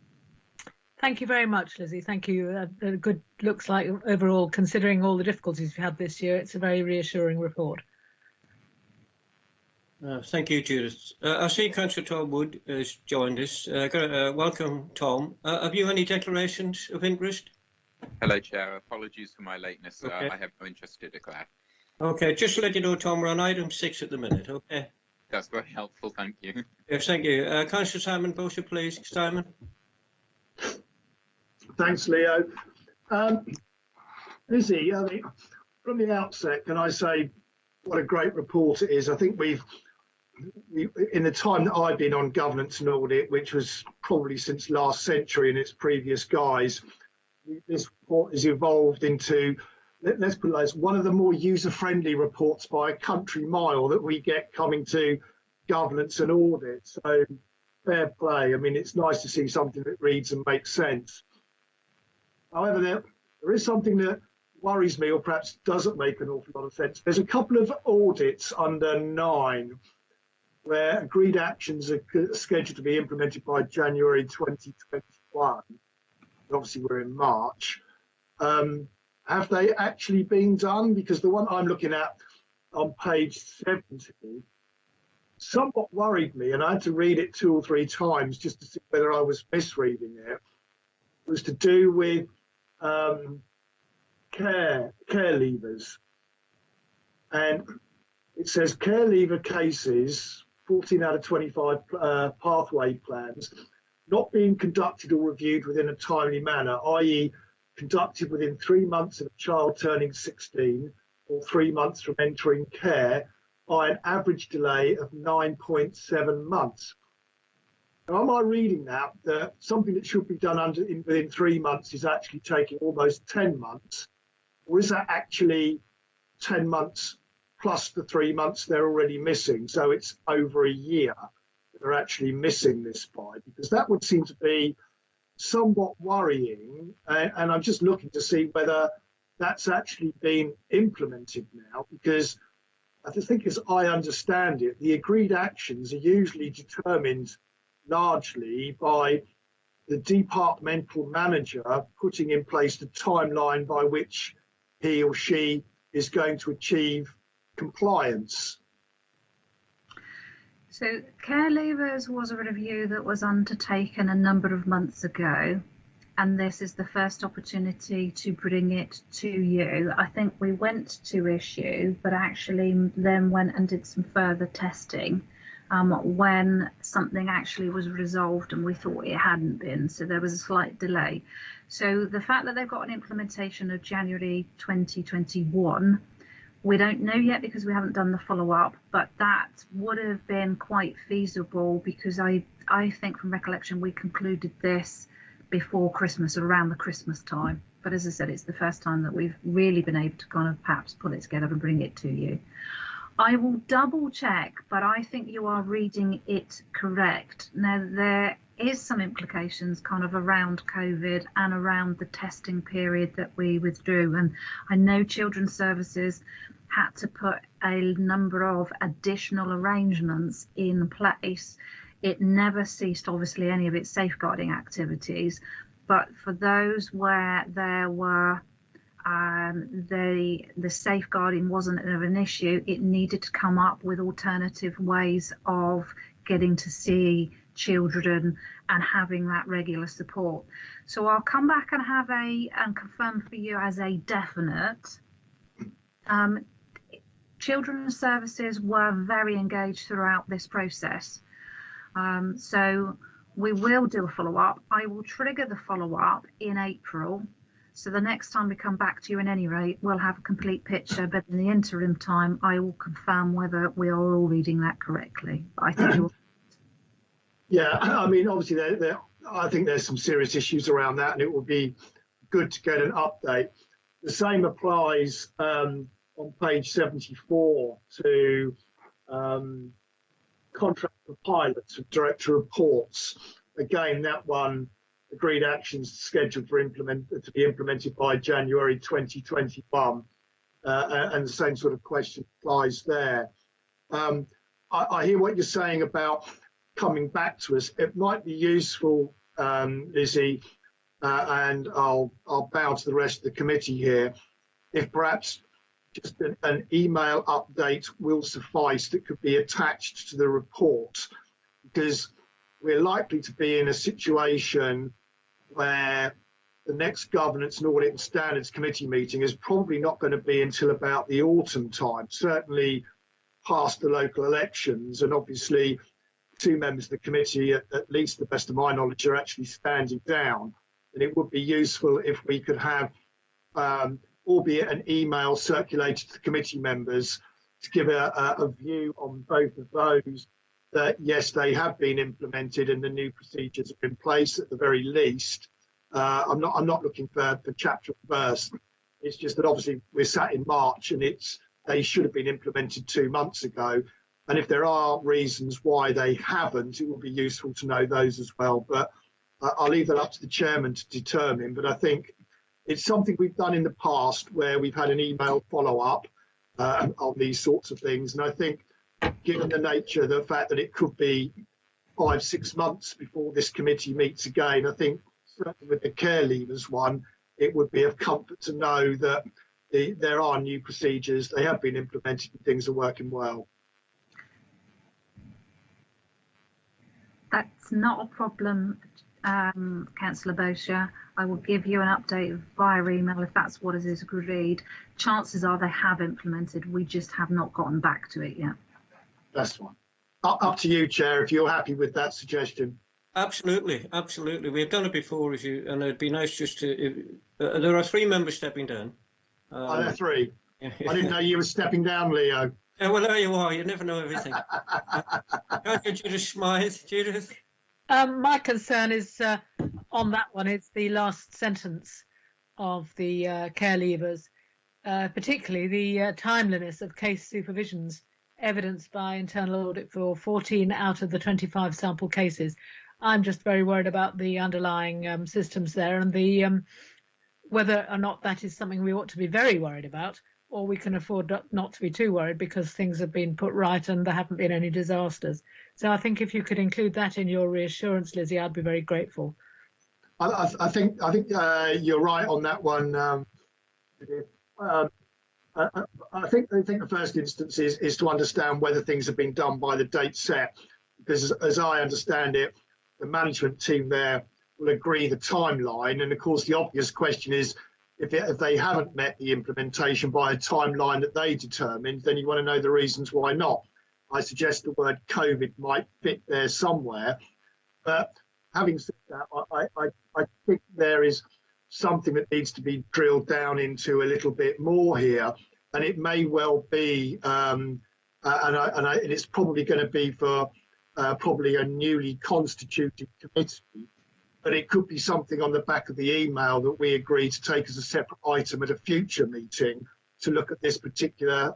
Thank you very much, Lizzie. Thank you. Good looks like overall, considering all the difficulties we've had this year, it's a very reassuring report. Thank you, Judith. I see Councillor Tom Wood has joined us. Welcome, Tom. Have you any declarations of interest? Hello, Chair. Apologies for my lateness. Okay. I have no interest to declare. Okay, just to let you know, Tom, we're on item 6 at the minute. Okay. That's very helpful. Thank you. Yes, thank you. Councillor Simon Bowser, please. Simon. Thanks, Leo. Lizzie, I mean, from the outset, can I say what a great report it is? I think we've in the time that I've been on governance and audit, which was probably since last century in its previous guise, this report has evolved into, let's put it like this, one of the more user-friendly reports by a country mile that we get coming to governance and audit. So fair play. I mean, it's nice to see something that reads and makes sense. However, there is something that worries me, or perhaps doesn't make an awful lot of sense. There's a couple of audits under 9 where agreed actions are scheduled to be implemented by January 2021. Obviously, we're in March. Have they actually been done? Because the one I'm looking at on page 70 somewhat worried me, and I had to read it 2 or 3 times just to see whether I was misreading it. It was to do with care leavers. And it says care leaver cases, 14 out of 25 pathway plans, not being conducted or reviewed within a timely manner, i.e. conducted within 3 months of a child turning 16 or 3 months from entering care, by an average delay of 9.7 months. Now, am I reading that something that should be done within 3 months is actually taking almost 10 months? Or is that actually 10 months plus the 3 months they're already missing? So it's over a year that they're actually missing this by, because that would seem to be somewhat worrying. And I'm just looking to see whether that's actually been implemented now, because I just think, as I understand it, the agreed actions are usually determined largely by the departmental manager putting in place the timeline by which he or she is going to achieve compliance. So care leavers was a review that was undertaken a number of months ago, and this is the first opportunity to bring it to you. I think we went to issue, but actually then went and did some further testing when something actually was resolved and we thought it hadn't been. So there was a slight delay. So the fact that they've got an implementation of January 2021, we don't know yet because we haven't done the follow-up, but that would have been quite feasible because I think from recollection we concluded this before Christmas, around the Christmas time. But as I said, it's the first time that we've really been able to kind of perhaps pull it together and bring it to you. I will double check, but I think you are reading it correct. Now, there is some implications kind of around COVID and around the testing period that we withdrew. And I know Children's Services had to put a number of additional arrangements in place. It never ceased, obviously, any of its safeguarding activities. But for those where there were the safeguarding wasn't of an issue, it needed to come up with alternative ways of getting to see children and having that regular support. So I'll come back and have and confirm for you as a definite. Children's Services were very engaged throughout this process. So we will do a follow-up. I will trigger the follow-up in April. So the next time we come back to you, at any rate, we'll have a complete picture. But in the interim time, I will confirm whether we are all reading that correctly. But I think you're... Yeah, I mean, obviously, I think there's some serious issues around that, and it would be good to get an update. The same applies on page 74 to contract for pilots and director reports. Again, that one, agreed actions scheduled for to be implemented by January 2021, and the same sort of question applies there. I hear what you're saying about coming back to us. It might be useful, Lizzie, and I'll bow to the rest of the committee here, if perhaps just an email update will suffice that could be attached to the report, because we're likely to be in a situation where the next Governance and Audit and Standards Committee meeting is probably not going to be until about the autumn time, certainly past the local elections. And obviously, two members of the committee, at least to the best of my knowledge, are actually standing down. And it would be useful if we could have, albeit an email circulated to the committee members, to give a view on both of those, that yes, they have been implemented and the new procedures are in place at the very least. I'm not looking for chapter and verse. It's just that obviously we're sat in March and they should have been implemented 2 months ago. And if there are reasons why they haven't, it would be useful to know those as well. But I'll leave that up to the chairman to determine. But I think it's something we've done in the past where we've had an email follow-up on these sorts of things. And I think, given the nature of the fact that it could be 5-6 months before this committee meets again, I think certainly with the care leavers one, it would be of comfort to know that there are new procedures, they have been implemented and things are working well. That's not a problem, Councillor Bosher. I will give you an update via email if that's what is agreed. Chances are they have implemented, we just have not gotten back to it yet. That's fine. Up to you, Chair, if you're happy with that suggestion. Absolutely, absolutely. We've done it before, and it'd be nice just to. There are 3 members stepping down. Are there 3? I didn't know you were stepping down, Leo. Yeah, well, there you are. You never know everything. Judith Smythe. Judith? My concern is on that one. It's the last sentence of the care leavers, particularly the timeliness of case supervisions, evidenced by internal audit for 14 out of the 25 sample cases. I'm just very worried about the underlying systems there and the whether or not that is something we ought to be very worried about, or we can afford not to be too worried because things have been put right and there haven't been any disasters. So I think if you could include that in your reassurance, Lizzie, I'd be very grateful. I think you're right on that one. I think the first instance is to understand whether things have been done by the date set, because as I understand it, the management team there will agree the timeline. And of course, the obvious question is, if they haven't met the implementation by a timeline that they determined, then you want to know the reasons why not. I suggest the word COVID might fit there somewhere. But having said that, I think there is something that needs to be drilled down into a little bit more here. And it may well be, and it's probably going to be for probably a newly constituted committee, but it could be something on the back of the email that we agree to take as a separate item at a future meeting to look at this particular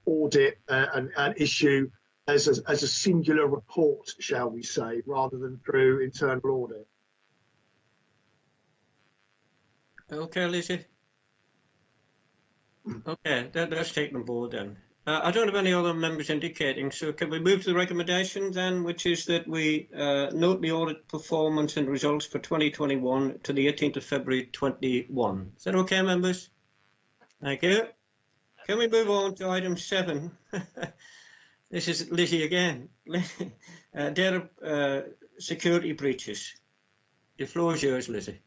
audit and issue as a singular report, shall we say, rather than through internal audit. Okay, Lizzie. Okay, that's taken on board then. I don't have any other members indicating, so can we move to the recommendation then, which is that we note the audit performance and results for 2021 to the 18th of February 21. Is that okay, members? Thank you. Can we move on to item 7? This is Lizzie again. Data security breaches. The floor is yours, Lizzie.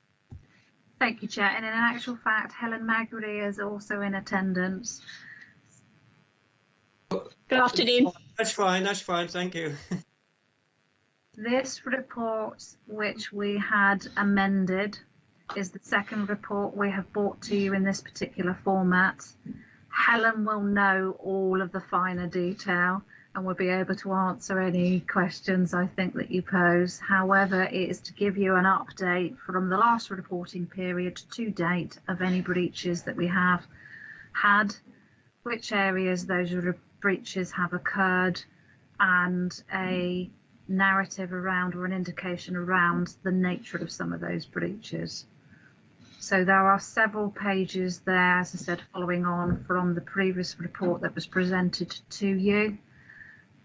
Thank you, Chair. And in actual fact, Helen Magri is also in attendance. Good afternoon. That's fine, thank you. This report, which we had amended, is the second report we have brought to you in this particular format. Helen will know all of the finer detail and will be able to answer any questions I think that you pose. However, it is to give you an update from the last reporting period to date of any breaches that we have had, which areas those breaches have occurred, and a narrative around or an indication around the nature of some of those breaches. So there are several pages there, as I said, following on from the previous report that was presented to you.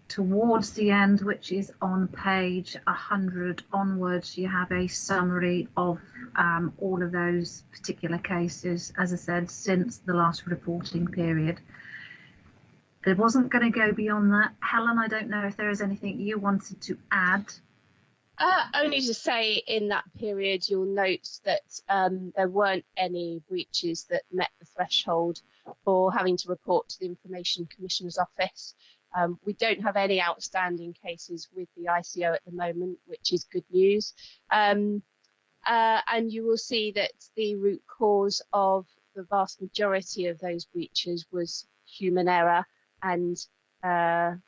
Towards the end, which is on page 100 onwards, you have a summary of all of those particular cases, as I said, since the last reporting period. It wasn't going to go beyond that. Helen, I don't know if there is anything you wanted to add. Only to say in that period, you'll note that there weren't any breaches that met the threshold for having to report to the Information Commissioner's Office. We don't have any outstanding cases with the ICO at the moment, which is good news. And you will see that the root cause of the vast majority of those breaches was human error, and the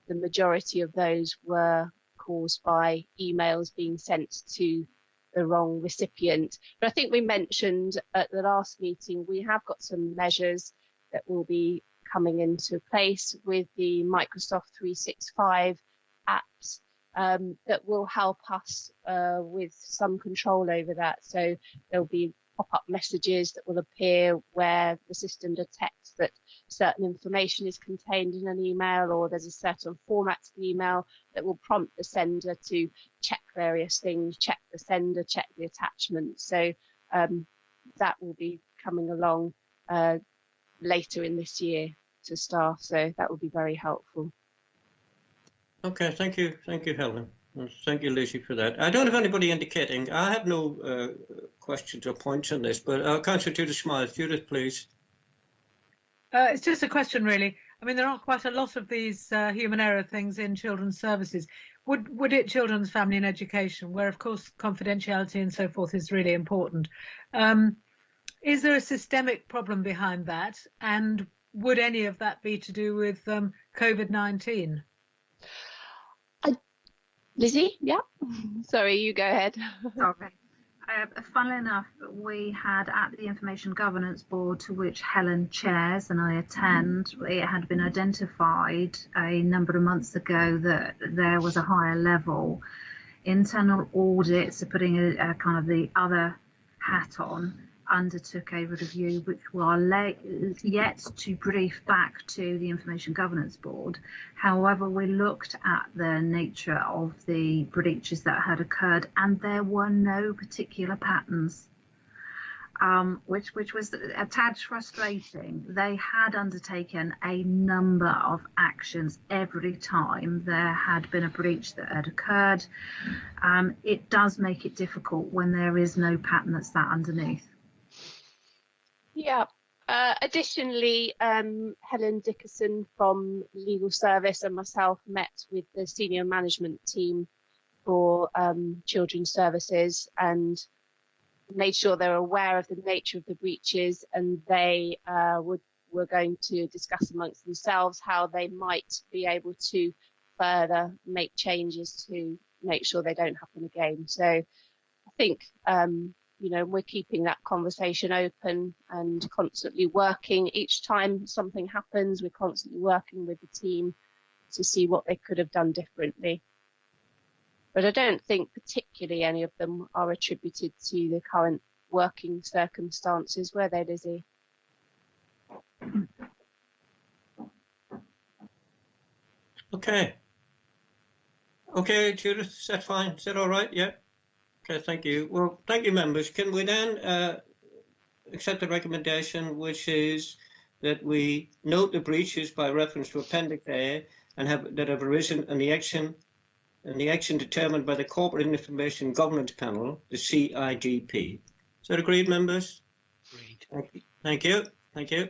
majority of those were caused by emails being sent to the wrong recipient. But I think we mentioned at the last meeting, we have got some measures that will be coming into place with the Microsoft 365 apps that will help us with some control over that. So there'll be pop-up messages that will appear where the system detects that certain information is contained in an email, or there's a certain format to the email that will prompt the sender to check various things, check the sender, check the attachment. So that will be coming along later in this year to staff, so that will be very helpful. Okay, thank you, Helen. Thank you, Lizzie, for that. I don't have anybody indicating. I have no questions or points on this, but Councillor Judith Smythe. Judith, please. It's just a question, really. I mean, there are quite a lot of these human error things in children's services. Would it children's, family and education, where, of course, confidentiality and so forth is really important. Is there a systemic problem behind that? And would any of that be to do with COVID-19? Lizzie, yeah. Sorry, you go ahead. Sorry. Funnily enough, we had at the Information Governance Board, to which Helen chairs and I attend, it had been identified a number of months ago that there was a higher level. Internal audit, so putting a kind of the other hat on, undertook a review which we are yet to brief back to the Information Governance Board. However, we looked at the nature of the breaches that had occurred, and there were no particular patterns, which was a tad frustrating. They had undertaken a number of actions every time there had been a breach that had occurred. It does make it difficult when there is no pattern that's that underneath. Yeah. Additionally, Helen Dickerson from Legal Service and myself met with the senior management team for Children's Services, and made sure they're aware of the nature of the breaches, and they were going to discuss amongst themselves how they might be able to further make changes to make sure they don't happen again. So I think we're keeping that conversation open and constantly working. Each time something happens, we're constantly working with the team to see what they could have done differently. But I don't think particularly any of them are attributed to the current working circumstances, were they, Lizzie? Okay. Okay, Judith, is that fine? Is that all right? Yeah. Okay, thank you. Well, thank you, members. Can we then accept the recommendation, which is that we note the breaches by reference to Appendix A and that have arisen in the action determined by the Corporate Information Governance Panel, the CIGP. Is that agreed, members? Agreed. Thank you. Thank you.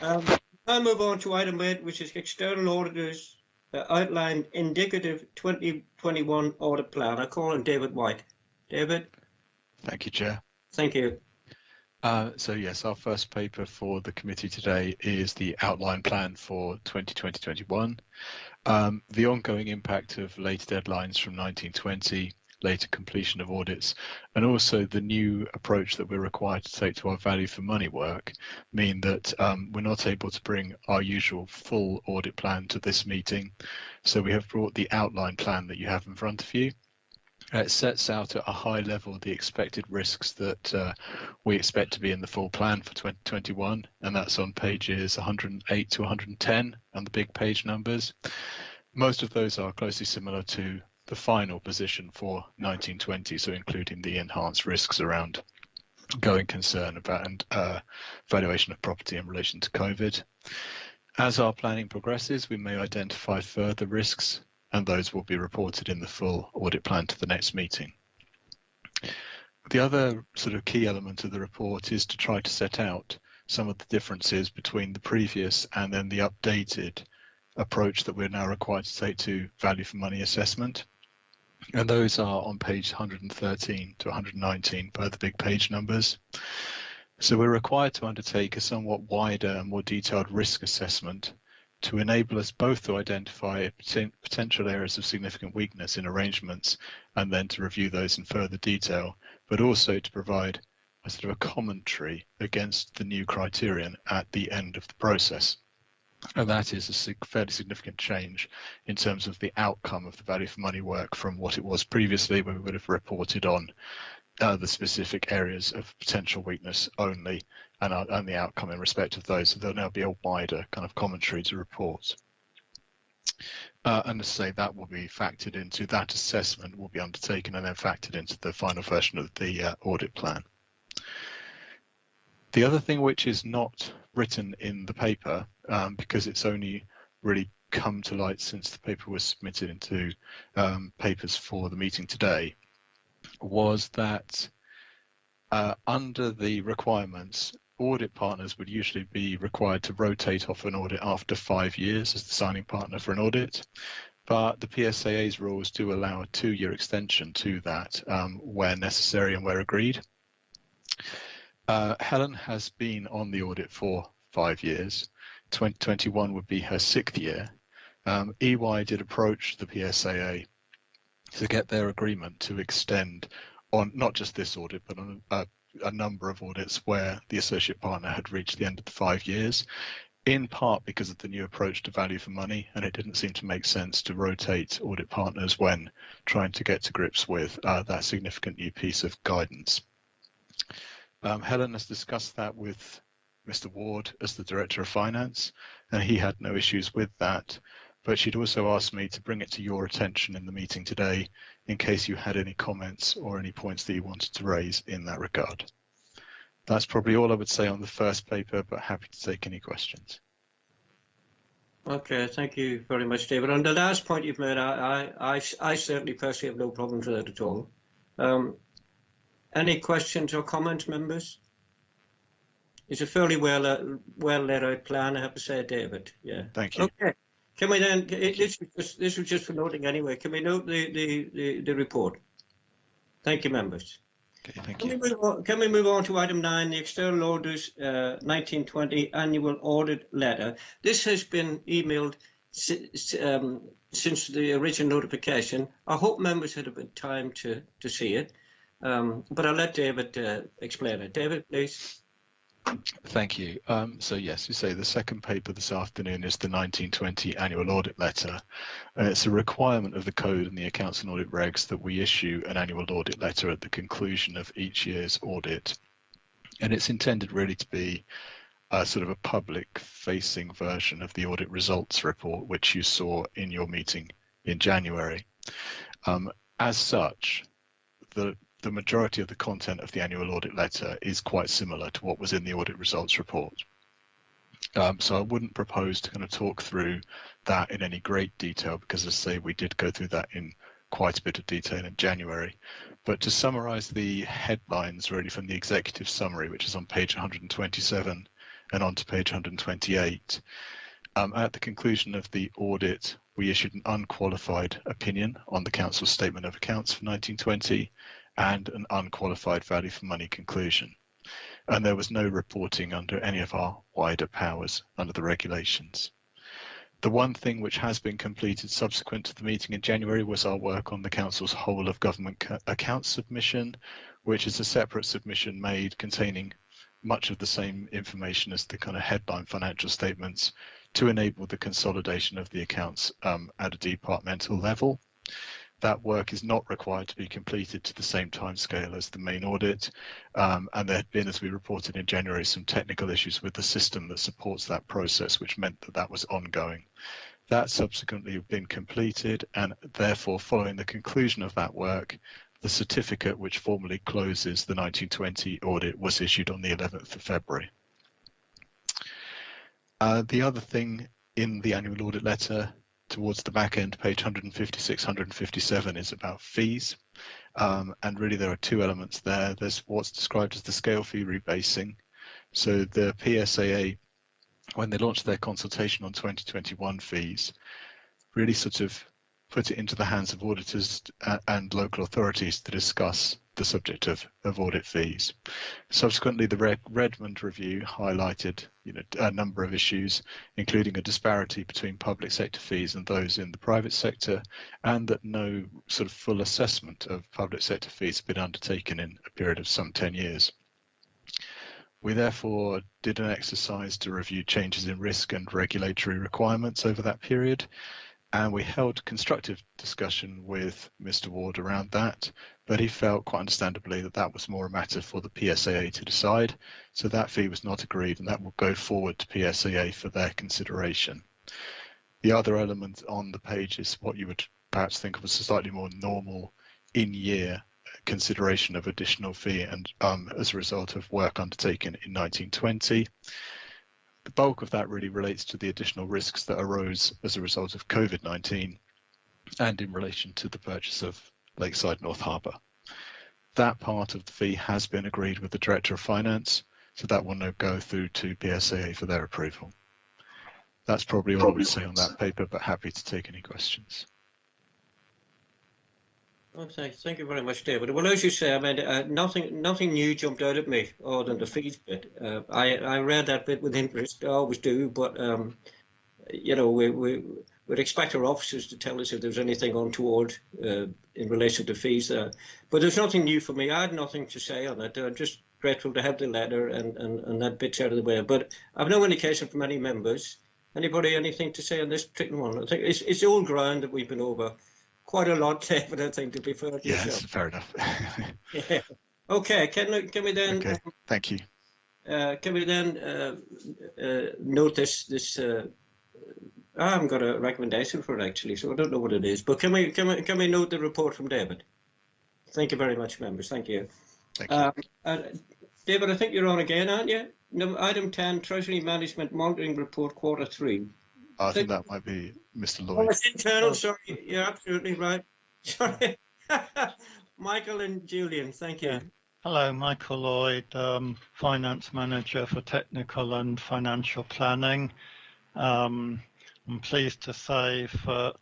I'll move on to item 8, which is external auditors outlined indicative 2021 audit plan. I call on David White. David? Thank you, Chair. Thank you. So yes, our first paper for the committee today is the outline plan for 2020-21. The ongoing impact of later deadlines from 1920, later completion of audits, and also the new approach that we're required to take to our value for money work mean that we're not able to bring our usual full audit plan to this meeting. So we have brought the outline plan that you have in front of you. It sets out at a high level the expected risks that we expect to be in the full plan for 2021, and that's on pages 108 to 110 and the big page numbers. Most of those are closely similar to the final position for 1920, so including the enhanced risks around going concern about and valuation of property in relation to COVID. As our planning progresses, we may identify further risks, and those will be reported in the full audit plan to the next meeting. The other sort of key element of the report is to try to set out some of the differences between the previous and then the updated approach that we're now required to take to value for money assessment. And those are on page 113 to 119 by the big page numbers. So we're required to undertake a somewhat wider and more detailed risk assessment to enable us both to identify potential areas of significant weakness in arrangements and then to review those in further detail, but also to provide a sort of a commentary against the new criterion at the end of the process. And that is a fairly significant change in terms of the outcome of the value for money work from what it was previously, where we would have reported on the specific areas of potential weakness only and the outcome in respect of those. So there'll now be a wider kind of commentary to report. And to say that will be factored into that assessment will be undertaken and then factored into the final version of the audit plan. The other thing which is not written in the paper, because it's only really come to light since the paper was submitted into papers for the meeting today, was that under the requirements, audit partners would usually be required to rotate off an audit after 5 years as the signing partner for an audit. But the PSAA's rules do allow a 2-year extension to that where necessary and where agreed. Helen has been on the audit for 5 years. 2021 would be her 6th year. EY did approach the PSAA to get their agreement to extend on not just this audit, but on a number of audits where the associate partner had reached the end of the 5 years, in part because of the new approach to value for money, and it didn't seem to make sense to rotate audit partners when trying to get to grips with that significant new piece of guidance. Helen has discussed that with Mr. Ward as the Director of Finance, and he had no issues with that. But she'd also asked me to bring it to your attention in the meeting today in case you had any comments or any points that you wanted to raise in that regard. That's probably all I would say on the first paper, but happy to take any questions. Okay, thank you very much, David. On the last point you've made, I certainly personally have no problems with that at all. Any questions or comments, members? It's a fairly well laid out plan, I have to say, David. Yeah. Thank you. Okay. Can we then? This was just for noting anyway. Can we note the report? Thank you, members. Okay, thank you. Can we move on to item 9, the External Auditors 1920 Annual Audit Letter? This has been emailed since the original notification. I hope members had a bit of time to see it, but I'll let David explain it. David, please. Thank you. So yes, you say the second paper this afternoon is the 1920 Annual Audit Letter. It's a requirement of the Code and the Accounts and Audit Regs that we issue an annual audit letter at the conclusion of each year's audit. And it's intended really to be sort of a public-facing version of the audit results report, which you saw in your meeting in January. As such, the majority of the content of the annual audit letter is quite similar to what was in the audit results report. So I wouldn't propose to kind of talk through that in any great detail because, as I say, we did go through that in quite a bit of detail in January. But to summarise the headlines really from the executive summary, which is on page 127 and on to page 128, at the conclusion of the audit, we issued an unqualified opinion on the Council's Statement of Accounts for 1920 and an unqualified value for money conclusion. And there was no reporting under any of our wider powers under the regulations. The one thing which has been completed subsequent to the meeting in January was our work on the Council's whole of government accounts submission, which is a separate submission made containing much of the same information as the kind of headline financial statements to enable the consolidation of the accounts at a departmental level. That work is not required to be completed to the same timescale as the main audit, and there had been, as we reported in January, some technical issues with the system that supports that process, which meant that that was ongoing. That subsequently been completed, and therefore, following the conclusion of that work, the certificate which formally closes the 1920 audit was issued on the 11th of February. The other thing in the annual audit letter towards the back end, page 156, 157, is about fees. And really there are two elements there. There's what's described as the scale fee rebasing. So the PSAA, when they launched their consultation on 2021 fees, really sort of put it into the hands of auditors and local authorities to discuss the subject of audit fees. Subsequently, the Redmond review highlighted a number of issues, including a disparity between public sector fees and those in the private sector, and that no sort of full assessment of public sector fees had been undertaken in a period of some 10 years. We therefore did an exercise to review changes in risk and regulatory requirements over that period, and we held constructive discussion with Mr. Ward around that, but he felt quite understandably that that was more a matter for the PSAA to decide, so that fee was not agreed and that will go forward to PSAA for their consideration. The other element on the page is what you would perhaps think of as a slightly more normal in-year consideration of additional fee and as a result of work undertaken in 1920. The bulk of that really relates to the additional risks that arose as a result of COVID-19 and in relation to the purchase of Lakeside North Harbour. That part of the fee has been agreed with the Director of Finance, so that will now go through to PSAA for their approval. That's probably all I would say on that paper, but happy to take any questions. Well, thank you very much, David. Well, as you say, I mean, nothing new jumped out at me other than the fees bit. I read that bit with interest. I always do, but we'd expect our officers to tell us if there's anything untoward in relation to fees there. But there's nothing new for me. I had nothing to say on it. I'm just grateful to have the letter and that bit's out of the way. But I've no indication from any members. Anybody anything to say on this particular one? I think it's old ground that we've been over. Quite a lot, David, I think, to be fair to yourself. Yes, fair enough. Yeah. Okay, can we then... Okay, thank you. Can we then note this... I haven't got a recommendation for it, actually, so I don't know what it is. But can we note the report from David? Thank you very much, members. Thank you. Thank you. David, I think you're on again, aren't you? Item 10, Treasury Management Monitoring Report, Quarter 3. I think that might be Mr. Lloyd. Oh, it's internal, sorry. You're absolutely right. Sorry. Michael and Julian, thank you. Yeah. Hello, Michael Lloyd, Finance Manager for Technical and Financial Planning. I'm pleased to say that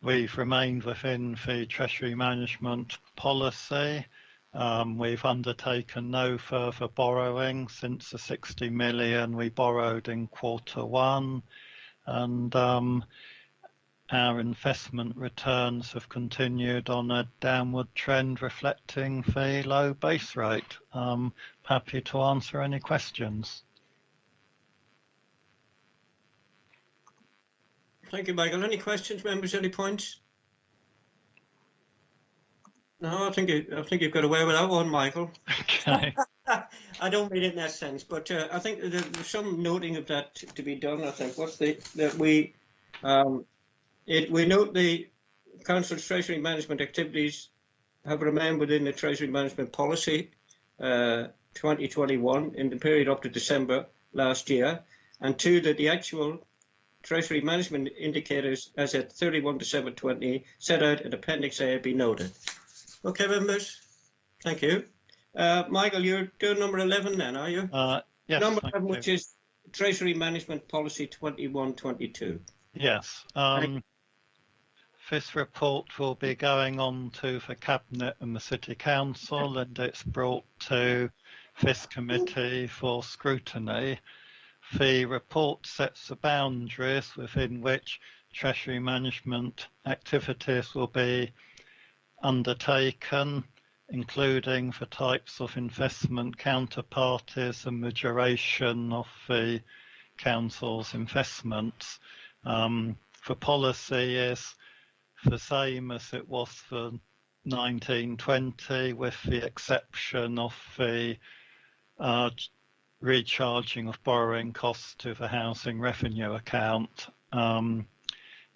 we've remained within the Treasury management policy. We've undertaken no further borrowing since the 60 million we borrowed in Q1, and our investment returns have continued on a downward trend, reflecting the low base rate. Happy to answer any questions. Thank you, Michael. Any questions, members? Any points? No, I think you've got away with that one, Michael. Okay. I don't mean it in that sense, but I think there's some noting of that to be done. I think we note the Council's Treasury management activities have remained within the Treasury management policy 2021 in the period up to December last year, and two, that the actual Treasury management indicators as at 31 December 20 set out in Appendix A be noted. Okay, members. Thank you. Michael, you're doing number 11 then, are you? Yes. Number 11, which is Treasury Management Policy 21-22. Yes. This report will be going on to the Cabinet and the City Council, and it's brought to this committee for scrutiny. The report sets the boundaries within which Treasury management activities will be undertaken, including the types of investment counterparties and the duration of the Council's investments. The policy is the same as it was for 1920, with the exception of the recharging of borrowing costs to the housing revenue account.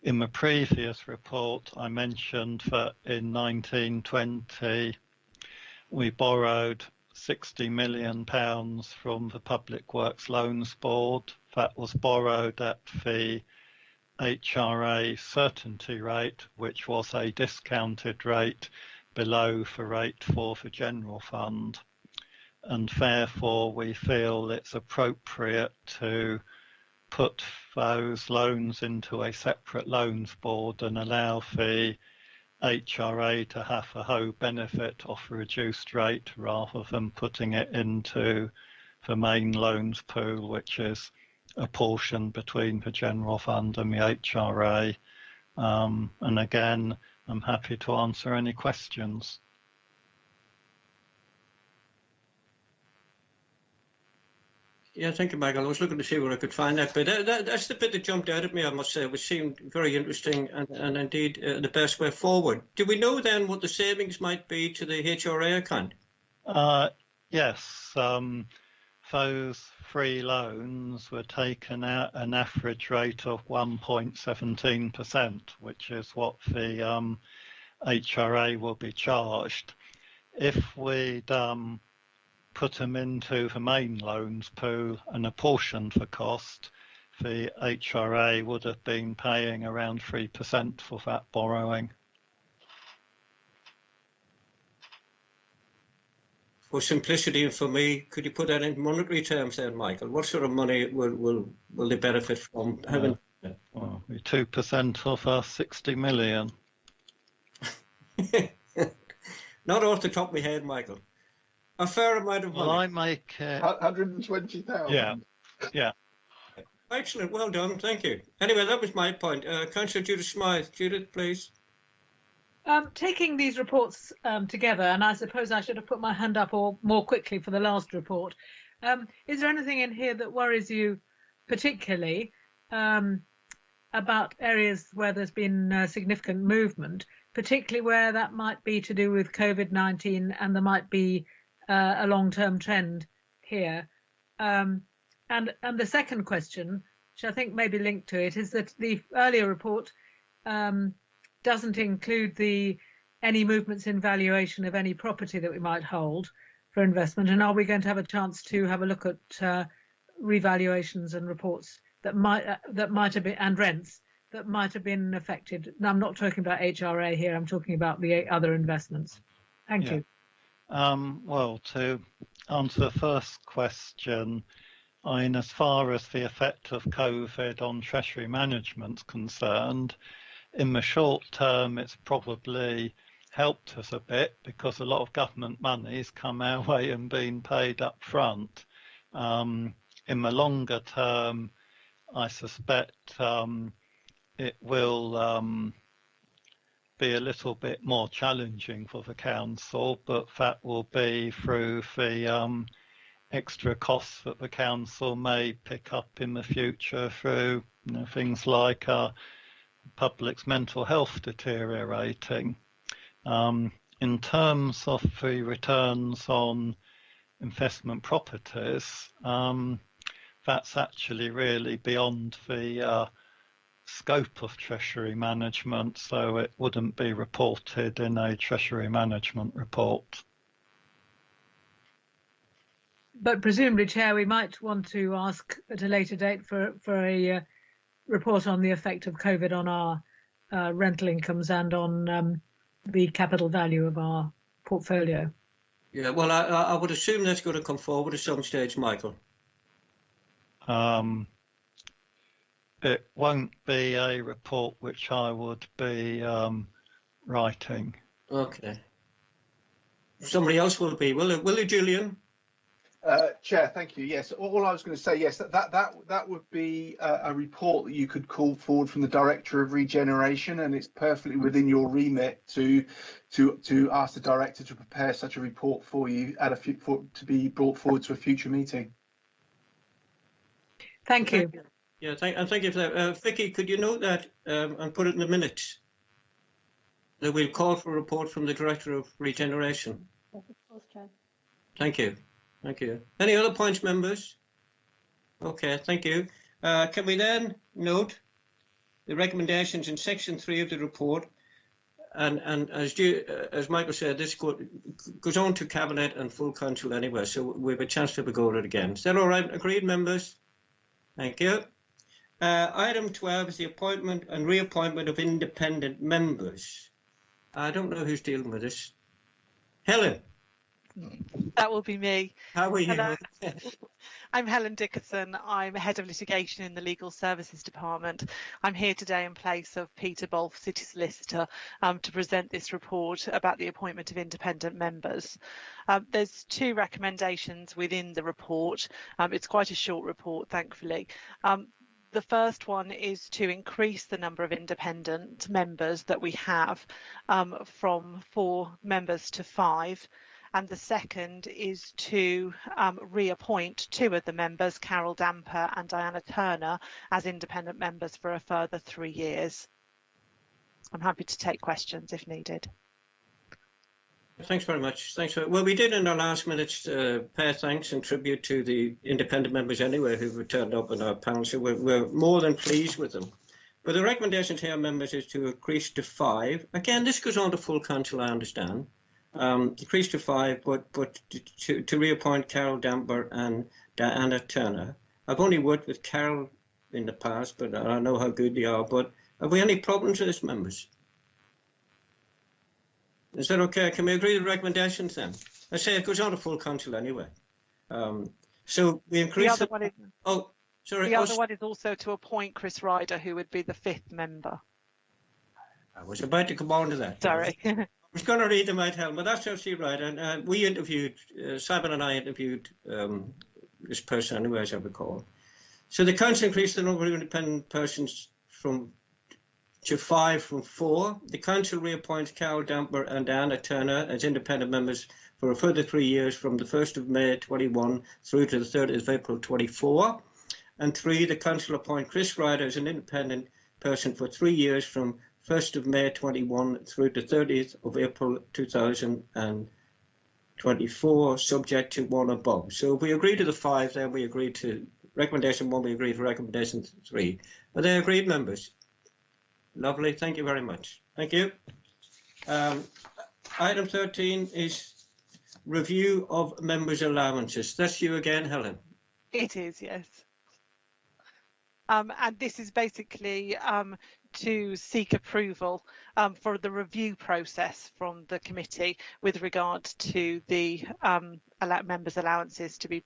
In the previous report, I mentioned that in 1920, we borrowed £60 million from the Public Works Loans Board. That was borrowed at the HRA certainty rate, which was a discounted rate below the rate for the general fund. And therefore, we feel it's appropriate to put those loans into a separate loans board and allow the HRA to have a whole benefit of a reduced rate rather than putting it into the main loans pool, which is a portion between the general fund and the HRA. And again, I'm happy to answer any questions. Yeah, thank you, Michael. I was looking to see where I could find that, but that's the bit that jumped out at me, I must say, which seemed very interesting and indeed the best way forward. Do we know then what the savings might be to the HRA account? Yes, those three loans were taken at an average rate of 1.17%, which is what the HRA will be charged. If we'd put them into the main loans pool and apportioned the cost, the HRA would have been paying around 3% for that borrowing. For simplicity and for me, could you put that in monetary terms then, Michael? What sort of money will they benefit from having? Well, 2% of 60 million. Not off the top of my head, Michael. A fair amount of money. Well, I make 120,000. Yeah. Excellent. Well done. Thank you. Anyway, that was my point. Councillor Judith Smythe. Judith, please. Taking these reports together, and I suppose I should have put my hand up or more quickly for the last report. Is there anything in here that worries you particularly about areas where there's been significant movement, particularly where that might be to do with COVID-19 and there might be a long-term trend here? And the second question, which I think may be linked to it, is that the earlier report doesn't include any movements in valuation of any property that we might hold for investment. And are we going to have a chance to have a look at revaluations and reports that might have been, and rents that might have been affected? Now, I'm not talking about HRA here. I'm talking about the other investments. Thank you. Well, to answer the first question, as far as the effect of COVID on Treasury management is concerned, In the short term, it's probably helped us a bit because a lot of government money's come our way and been paid up front. In the longer term, I suspect it will be a little bit more challenging for the council, but that will be through the extra costs that the council may pick up in the future through things like public's mental health deteriorating. In terms of the returns on investment properties, that's actually really beyond the scope of Treasury management, so it wouldn't be reported in a Treasury management report. But presumably, Chair, we might want to ask at a later date for a report on the effect of COVID on our rental incomes and on the capital value of our portfolio. Yeah, well, I would assume that's going to come forward at some stage, Michael. It won't be a report which I would be writing. Okay. Somebody else will be, will it, Julian? Chair, thank you. Yes, all I was going to say, yes, that would be a report that you could call forward from the Director of Regeneration, and it's perfectly within your remit to ask the Director to prepare such a report for you to be brought forward to a future meeting. Thank you. Yeah, thank you for that. Vicky, could you note that and put it in the minutes that we'll call for a report from the Director of Regeneration? Yes, of course, Chair. Thank you. Thank you. Any other points, members? Okay, thank you. Can we then note the recommendations in section 3 of the report? And as Michael said, this goes on to Cabinet and full council anyway, so we have a chance to go over it again. Is that all right? Agreed, members? Thank you. Item 12 is the appointment and reappointment of independent members. I don't know who's dealing with this. Helen. That will be me. How are you? Hello. I'm Helen Dickerson. I'm Head of Litigation in the Legal Services Department. I'm here today in place of Peter Bolf, City Solicitor, to present this report about the appointment of independent members. There's 2 recommendations within the report. It's quite a short report, thankfully. The first one is to increase the number of independent members that we have from 4 members to 5. And the second is to reappoint 2 of the members, Carol Damper and Diana Turner, as independent members for a further 3 years. I'm happy to take questions if needed. Thanks very much. Well, we did in our last minutes pay thanks and tribute to the independent members anyway who've turned up in our panel, so we're more than pleased with them. But the recommendation to our members is to increase to 5. Again, this goes on to full council, I understand. Increase to 5, but to reappoint Carol Damper and Diana Turner. I've only worked with Carol in the past, but I know how good they are. But have we any problems with this, members? Is that okay? Can we agree with the recommendations then? I say it goes on to full council anyway. So we increase. The other one is also to appoint Chris Ryder, who would be the 5th member. I was about to come on to that. Sorry. I was going to read them out, Helen, but that's absolutely right. And we interviewed, Simon and I interviewed this person anyway, as I recall. So the council increased the number of independent persons to 5 from 4. The council reappoints Carol Damper and Diana Turner as independent members for a further 3 years from the 1st of May 21 through to the 30th of April 24. And 3, the council appoint Chris Ryder as an independent person for 3 years from 1st of May 21 through to 30th of April 2024, subject to 1 above. So if we agree to the 5, then we agree to recommendation 1, we agree to recommendation 3. Are they agreed, members? Lovely, thank you very much. Thank you. Item 13 is review of members' allowances. That's you again, Helen. It is, yes. And this is basically to seek approval for the review process from the committee with regard to the members' allowances to be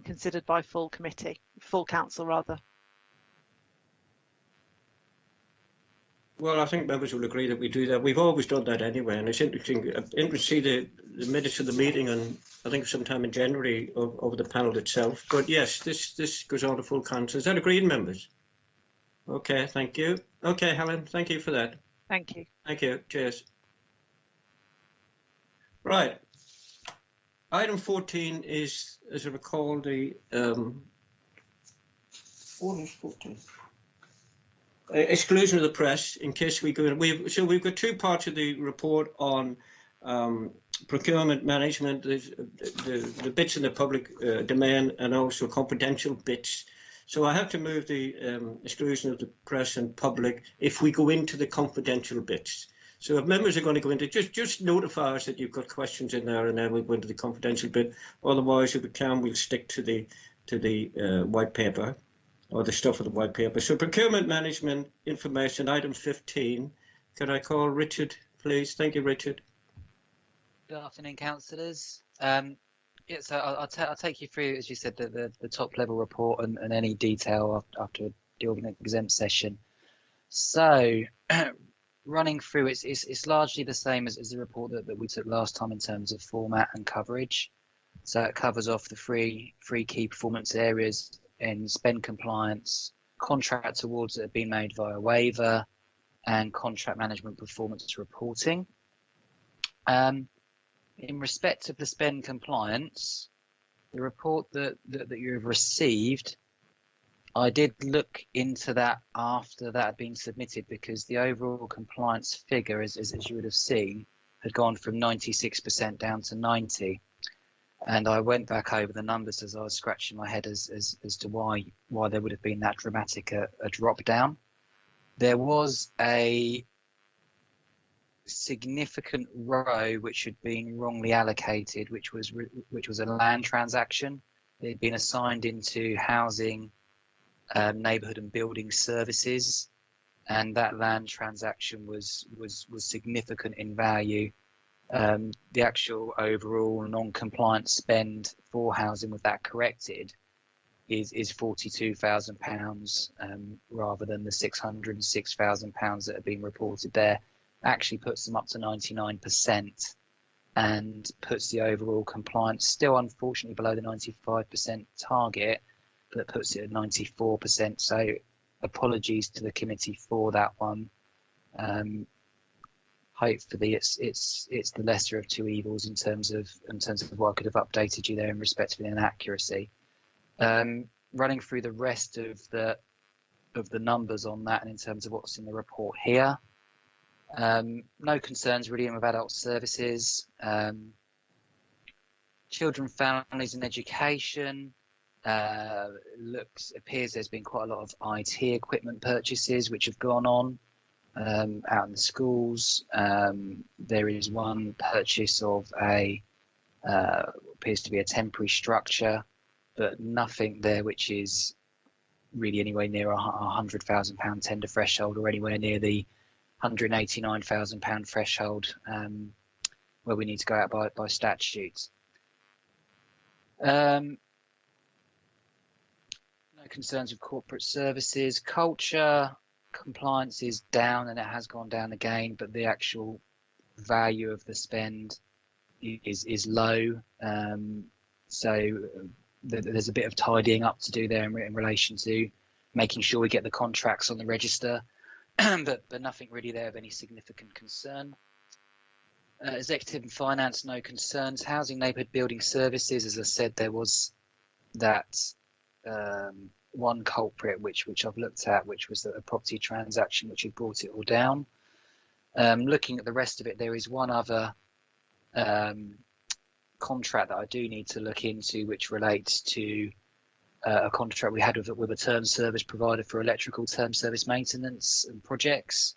considered by full council rather. Well, I think members will agree that we do that. We've always done that anyway, and it's interesting to see the minutes of the meeting, and I think sometime in January of the panel itself. But yes, this goes on to full council. Is that agreed, members? Okay, thank you. Okay, Helen, thank you for that. Thank you. Thank you. Cheers. Right. Item 14 is, as I recall, the what is 14? Exclusion of the press. In case we go in, we've got two parts of the report on procurement management, the bits in the public domain, and also confidential bits. So I have to move the exclusion of the press and public if we go into the confidential bits. So if members are going to go into, just notify us that you've got questions in there, and then we'll go into the confidential bit. Otherwise, if we can, we'll stick to the white paper, or the stuff of the white paper. So procurement management information, item 15. Can I call Richard, please? Thank you, Richard. Good afternoon, councillors. Yeah, so I'll take you through, as you said, the top level report and any detail after the organ exempt session. So running through, it's largely the same as the report that we took last time in terms of format and coverage. So it covers off the three key performance areas in spend compliance, contract awards that have been made via waiver, and contract management performance reporting. In respect of the spend compliance, the report that you've received, I did look into that after that had been submitted, because the overall compliance figure, as you would have seen, had gone from 96% down to 90%. And I went back over the numbers as I was scratching my head as to why there would have been that dramatic a drop down. There was a significant row which had been wrongly allocated, which was a land transaction. It had been assigned into housing, neighbourhood and building services, and that land transaction was significant in value. The actual overall non-compliant spend for housing with that corrected is £42,000 rather than the £606,000 that have been reported there. Actually puts them up to 99% and puts the overall compliance still unfortunately below the 95% target, but puts it at 94%. So apologies to the committee for that one. Hopefully it's the lesser of two evils in terms of what I could have updated you there in respect of inaccuracy. Running through the rest of the numbers on that, and in terms of what's in the report here, no concerns really with adult services, children, families and education. Appears there's been quite a lot of IT equipment purchases which have gone on out in the schools. There is one purchase of appears to be a temporary structure, but nothing there which is really anywhere near a £100,000 tender threshold, or anywhere near the £189,000 threshold where we need to go out by statute. No concerns with corporate services. Culture compliance is down, and it has gone down again, but the actual value of the spend is low. So there's a bit of tidying up to do there in relation to making sure we get the contracts on the register, but nothing really there of any significant concern. Executive and finance, no concerns. Housing, neighbourhood, building services, as I said, there was that one culprit which I've looked at, which was a property transaction which had brought it all down. Looking at the rest of it, there is one other contract that I do need to look into, which relates to a contract we had with a term service provider for electrical term service maintenance and projects.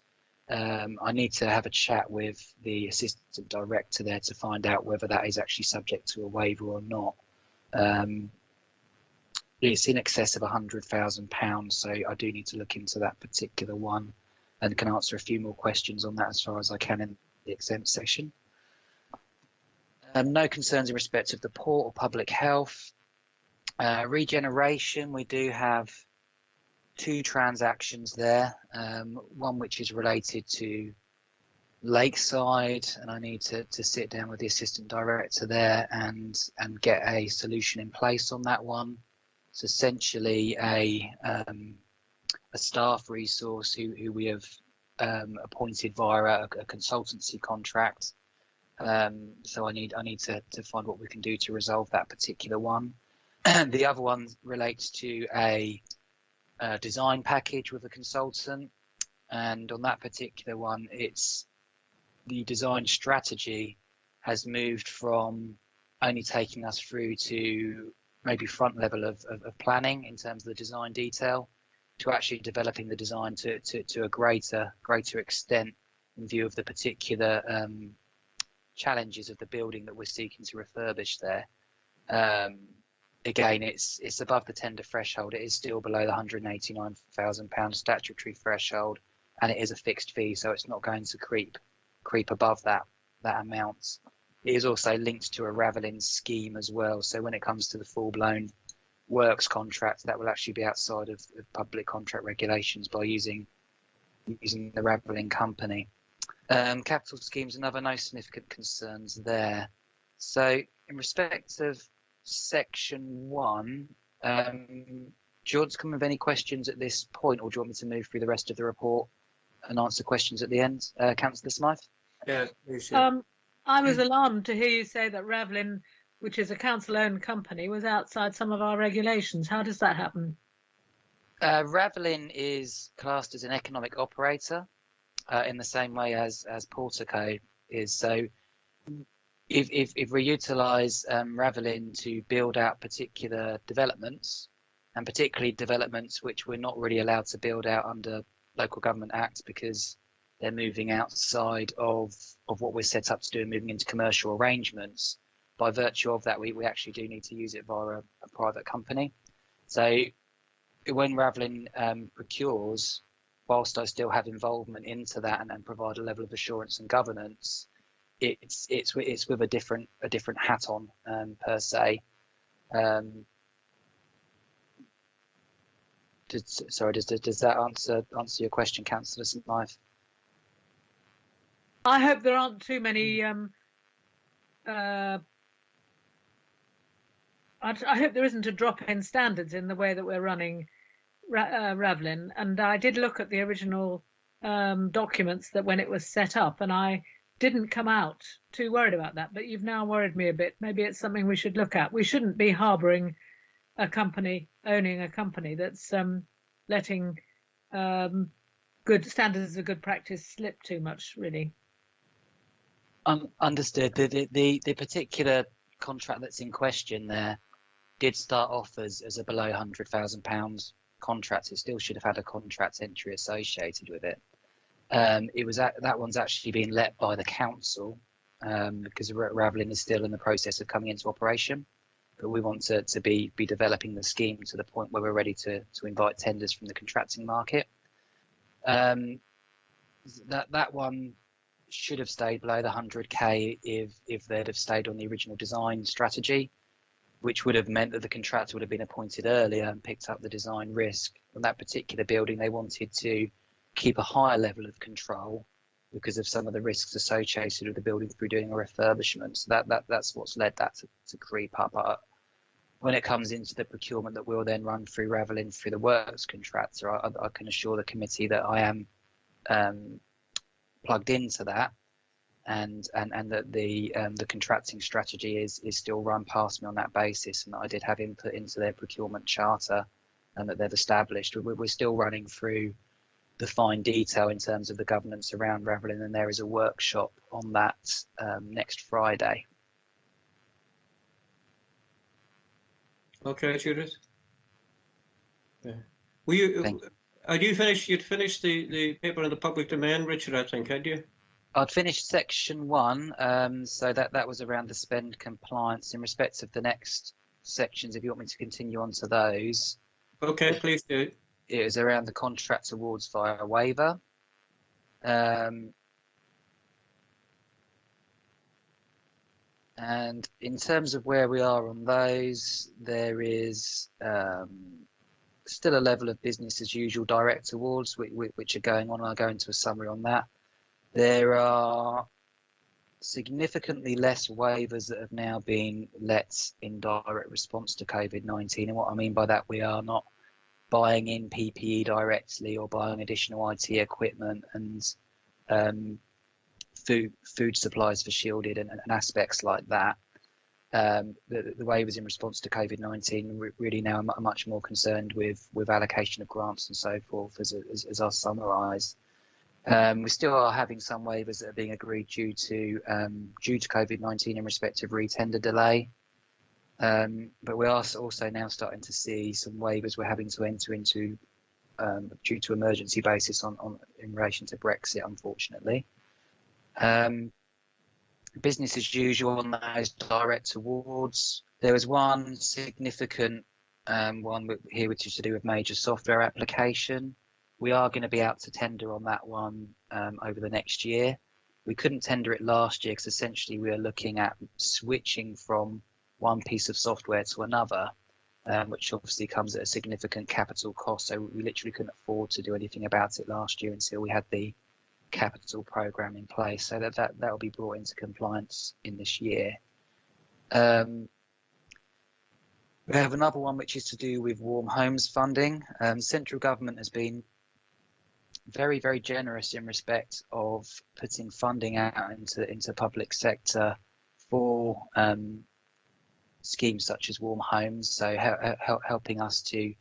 I need to have a chat with the assistant director there to find out whether that is actually subject to a waiver or not. It's in excess of £100,000, so I do need to look into that particular one and can answer a few more questions on that as far as I can in the exempt session. No concerns in respect of the port or public health. Regeneration, we do have two transactions there. One which is related to Lakeside, and I need to sit down with the assistant director there and get a solution in place on that one. It's essentially a staff resource who we have appointed via a consultancy contract. So I need to find what we can do to resolve that particular one. The other one relates to a design package with a consultant, and on that particular one, it's the design strategy has moved from only taking us through to maybe front level of planning in terms of the design detail to actually developing the design to a greater extent in view of the particular challenges of the building that we're seeking to refurbish there. Again, it's above the tender threshold. It is still below the £189,000 statutory threshold, and it is a fixed fee, so it's not going to creep above that amount. It is also linked to a Ravelin scheme as well. So when it comes to the full-blown works contract, that will actually be outside of public contract regulations by using the Ravelin company. Capital schemes, another no significant concerns there. So in respect of section 1, do you want to come with any questions at this point, or do you want me to move through the rest of the report and answer questions at the end? Councillor Smythe? Yeah, I was alarmed to hear you say that Ravelin, which is a council-owned company, was outside some of our regulations. How does that happen? Ravelin is classed as an economic operator in the same way as Portico is. So if we utilise Ravelin to build out particular developments, and particularly developments which we're not really allowed to build out under Local Government Act because they're moving outside of what we're set up to do and moving into commercial arrangements, by virtue of that, we actually do need to use it via a private company. So when Ravelin procures, whilst I still have involvement into that and provide a level of assurance and governance, it's with a different hat on per se. Sorry, does that answer your question, Councillor Smythe? I hope there aren't too many. I hope there isn't a drop in standards in the way that we're running Ravelin. And I did look at the original documents that when it was set up, and I didn't come out too worried about that. But you've now worried me a bit. Maybe it's something we should look at. We shouldn't be harbouring a company, owning a company that's letting good standards of good practice slip too much, really. Understood. The particular contract that's in question there did start off as a below £100,000 contract. It still should have had a contract entry associated with it. That one's actually being let by the council because Ravelin is still in the process of coming into operation. But we want to be developing the scheme to the point where we're ready to invite tenders from the contracting market. That one should have stayed below the 100k if they'd have stayed on the original design strategy, which would have meant that the contractor would have been appointed earlier and picked up the design risk. On that particular building, they wanted to keep a higher level of control because of some of the risks associated with the building through doing a refurbishment. So that's what's led that to creep up. When it comes into the procurement that we'll then run through Ravelin through the works contractor, I can assure the committee that I am plugged into that, and that the contracting strategy is still run past me on that basis, and that I did have input into their procurement charter and that they've established. We're still running through the fine detail in terms of the governance around Ravelin, and there is a workshop on that next Friday. Okay, Judith. Yeah. Had you finished? You'd finished the paper in the public domain, Richard, I think, had you? I'd finished section 1, so that was around the spend compliance. In respect of the next sections, if you want me to continue on to those. Okay, please do. It was around the contract awards via waiver. And in terms of where we are on those, there is still a level of business as usual direct awards which are going on. I'll go into a summary on that. There are significantly less waivers that have now been let in direct response to COVID-19. And what I mean by that, we are not buying in PPE directly or buying additional IT equipment and food supplies for shielded and aspects like that. The waivers in response to COVID-19 really now are much more concerned with allocation of grants and so forth, as I'll summarise. We still are having some waivers that are being agreed due to COVID-19 in respect of retender delay, but we are also now starting to see some waivers we're having to enter into due to emergency basis in relation to Brexit, unfortunately. Business as usual on those direct awards. There was one significant one here which is to do with major software application. We are going to be out to tender on that one over the next year. We couldn't tender it last year because essentially we are looking at switching from one piece of software to another, which obviously comes at a significant capital cost. So we literally couldn't afford to do anything about it last year until we had the capital program in place. So that will be brought into compliance in this year. We have another one which is to do with warm homes funding. Central government has been very, very generous in respect of putting funding out into public sector for schemes such as warm homes, so helping us to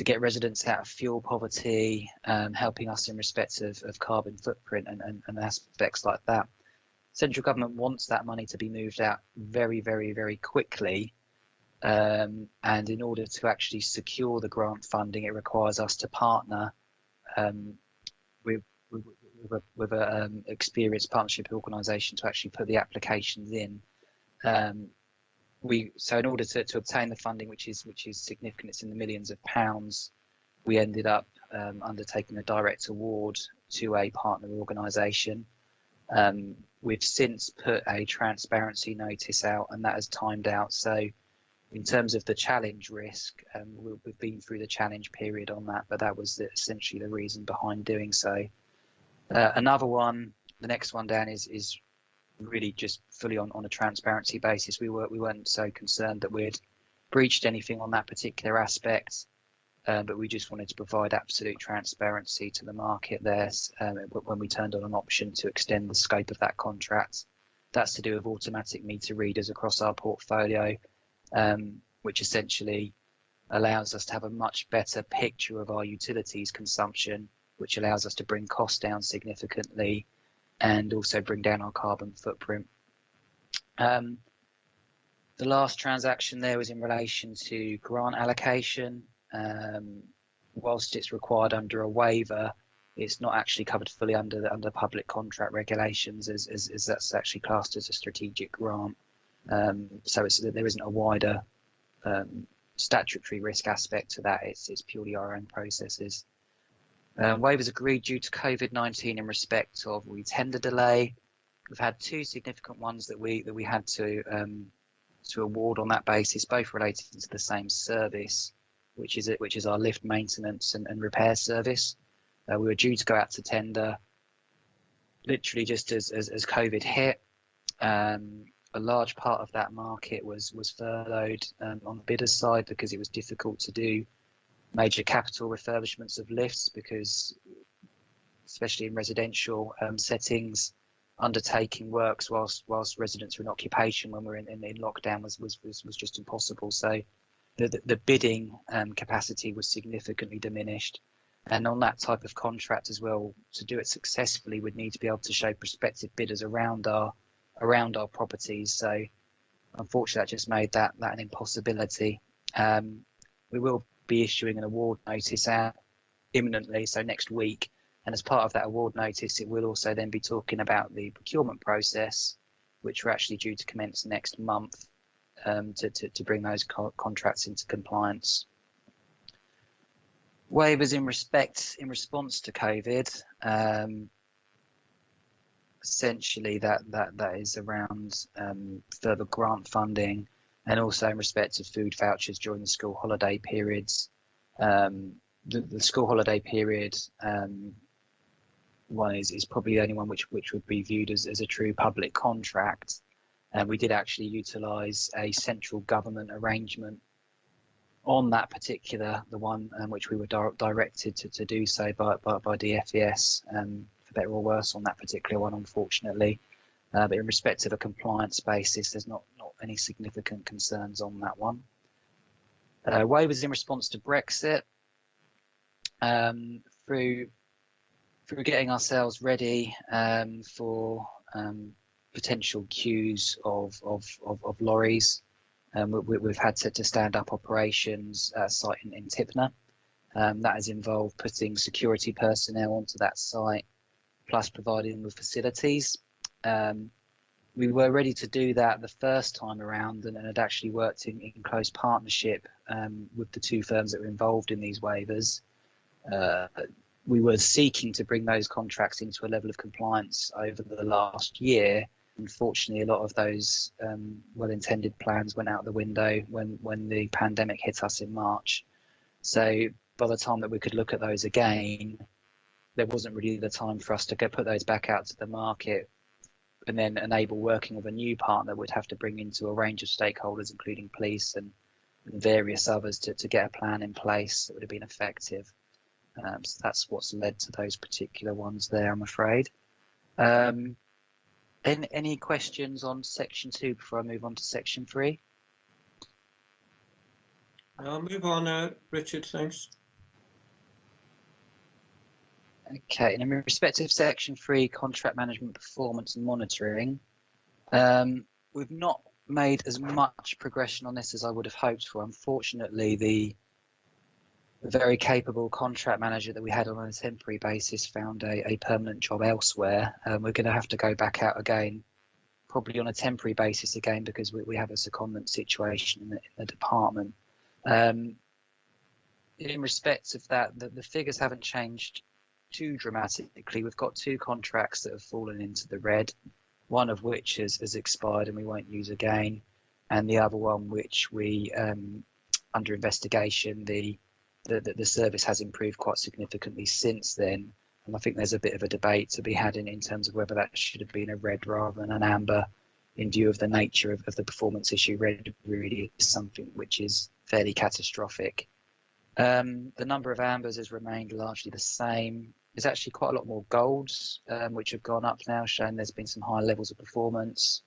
get residents out of fuel poverty, helping us in respect of carbon footprint and aspects like that. Central government wants that money to be moved out very, very, very quickly, and in order to actually secure the grant funding, it requires us to partner with an experienced partnership organisation to actually put the applications in. So in order to obtain the funding, which is significant, it's in the millions of pounds, we ended up undertaking a direct award to a partner organisation. We've since put a transparency notice out, and that has timed out. So in terms of the challenge risk, we've been through the challenge period on that, but that was essentially the reason behind doing so. Another one, the next one down is really just fully on a transparency basis. We weren't so concerned that we'd breached anything on that particular aspect, but we just wanted to provide absolute transparency to the market there when we turned on an option to extend the scope of that contract. That's to do with automatic meter readers across our portfolio, which essentially allows us to have a much better picture of our utilities consumption, which allows us to bring costs down significantly and also bring down our carbon footprint. The last transaction there was in relation to grant allocation. Whilst it's required under a waiver, it's not actually covered fully under public contract regulations, as that's actually classed as a strategic grant. So there isn't a wider statutory risk aspect to that. It's purely our own processes. Waivers agreed due to COVID-19 in respect of retender delay. We've had two significant ones that we had to award on that basis, both related to the same service, which is our lift maintenance and repair service. We were due to go out to tender literally just as COVID hit. A large part of that market was furloughed on the bidder's side because it was difficult to do major capital refurbishments of lifts, because especially in residential settings, undertaking works whilst residents were in occupation when we're in lockdown was just impossible. So the bidding capacity was significantly diminished, and on that type of contract as well, to do it successfully, we'd need to be able to show prospective bidders around our properties. So unfortunately, that just made that an impossibility. We will be issuing an award notice out imminently, so next week, and as part of that award notice, it will also then be talking about the procurement process, which we're actually due to commence next month, to bring those contracts into compliance. Waivers in response to COVID, essentially that is around further grant funding, and also in respect of food vouchers during the school holiday periods. The school holiday period one is probably the only one which would be viewed as a true public contract. And we did actually utilise a central government arrangement on that particular, the one which we were directed to do so by DFES, for better or worse on that particular one, unfortunately. But in respect of a compliance basis, there's not any significant concerns on that one. Waivers in response to Brexit, through getting ourselves ready for potential queues of lorries. We've had to stand up operations at a site in Tipner. That has involved putting security personnel onto that site, plus providing them with facilities. We were ready to do that the first time around and had actually worked in close partnership with the two firms that were involved in these waivers. We were seeking to bring those contracts into a level of compliance over the last year. Unfortunately, a lot of those well-intended plans went out the window when the pandemic hit us in March. So by the time that we could look at those again, there wasn't really the time for us to put those back out to the market and then enable working with a new partner. Would have to bring into a range of stakeholders, including police and various others, to get a plan in place that would have been effective. So that's what's led to those particular ones there, I'm afraid. Any questions on section 2 before I move on to section 3? I'll move on now, Richard, thanks. Okay, and in respect of section 3, contract management, performance and monitoring, we've not made as much progression on this as I would have hoped for. Unfortunately, the very capable contract manager that we had on a temporary basis found a permanent job elsewhere. We're going to have to go back out again, probably on a temporary basis again, because we have a secondment situation in the department. In respect of that, the figures haven't changed too dramatically. We've got 2 contracts that have fallen into the red, one of which has expired and we won't use again, and the other one which we, under investigation, the service has improved quite significantly since then. And I think there's a bit of a debate to be had in terms of whether that should have been a red rather than an amber, in view of the nature of the performance issue. Red really is something which is fairly catastrophic. The number of ambers has remained largely the same. There's actually quite a lot more golds which have gone up now, showing there's been some high levels of performance.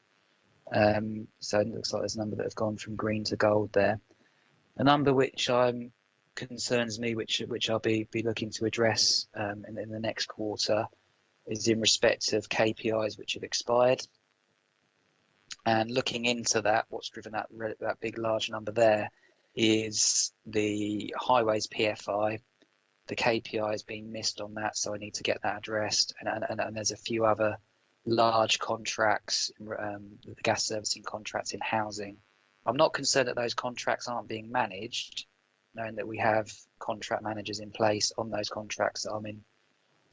So it looks like there's a number that have gone from green to gold there. A number which concerns me, which I'll be looking to address in the next quarter, is in respect of KPIs which have expired. And looking into that, what's driven that big large number there is the highways PFI. The KPI has been missed on that, so I need to get that addressed. And there's a few other large contracts, the gas servicing contracts in housing. I'm not concerned that those contracts aren't being managed, knowing that we have contract managers in place on those contracts that I'm in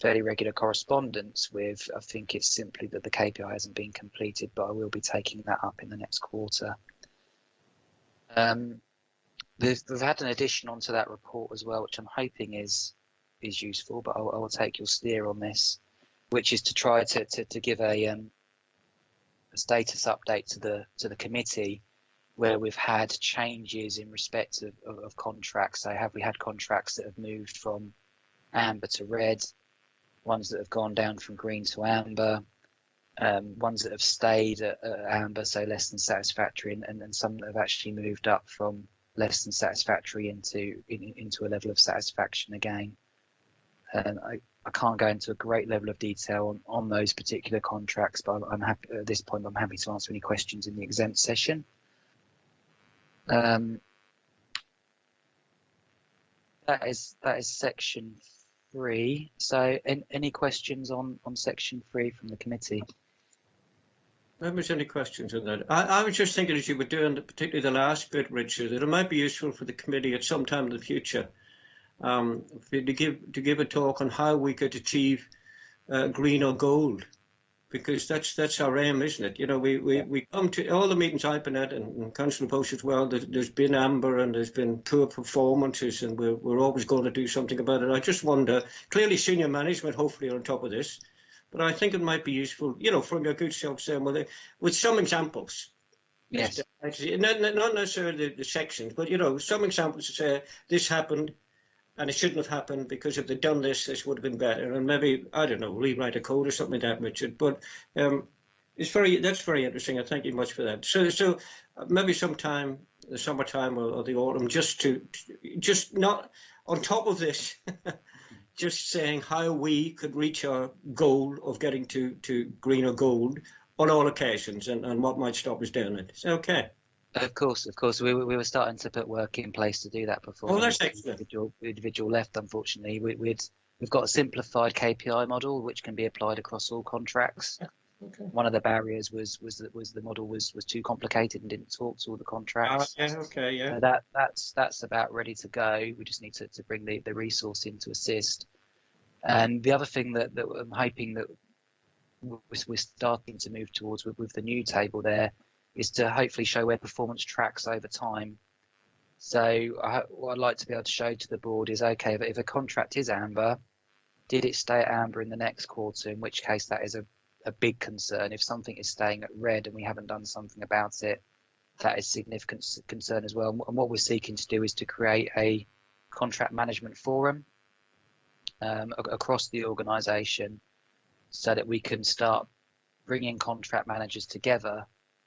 fairly regular correspondence with. I think it's simply that the KPI hasn't been completed, but I will be taking that up in the next quarter. We've had an addition onto that report as well, which I'm hoping is useful, but I will take your steer on this, which is to try to give a status update to the committee, where we've had changes in respect of contracts. So have we had contracts that have moved from amber to red, ones that have gone down from green to amber, ones that have stayed at amber, so less than satisfactory, and some that have actually moved up from less than satisfactory into a level of satisfaction again. I can't go into a great level of detail on those particular contracts, but I'm happy at this point. I'm happy to answer any questions in the exempt session. That is section 3. So any questions on section 3 from the committee? Members, any questions on that? I was just thinking, as you were doing, particularly the last bit, Richard, that it might be useful for the committee at some time in the future to give a talk on how we could achieve green or gold because that's our aim, isn't it? You know, we come to all the meetings I've been at, and Councillor Post as well. There's been amber and there's been poor performances, and we're always going to do something about it. I just wonder. Clearly, senior management hopefully are on top of this, but I think it might be useful, you know, from your good self saying, well, with some examples. Yes. Actually, not necessarily the sections, but you know, some examples to say this happened. And it shouldn't have happened because if they'd done this would have been better. And maybe, I don't know, rewrite a code or something like that, Richard. But that's very interesting. I thank you much for that. So maybe sometime the summertime or the autumn, just not on top of this, just saying how we could reach our goal of getting to green or gold on all occasions, and what might stop us doing it. Is that okay? Of course. We were starting to put work in place to do that before. Oh, that's excellent. Individual left, unfortunately. We've got a simplified KPI model which can be applied across all contracts. Okay. One of the barriers was the model was too complicated and didn't talk to all the contracts. Yeah. Okay. Yeah. So that's about ready to go. We just need to bring the resource in to assist. And the other thing that I'm hoping that we're starting to move towards with the new table there is to hopefully show where performance tracks over time. So what I'd like to be able to show to the board is, okay, if a contract is amber, did it stay at amber in the next quarter, in which case that is a big concern. If something is staying at red and we haven't done something about it, that is significant concern as well. And what we're seeking to do is to create a contract management forum across the organisation so that we can start bringing contract managers together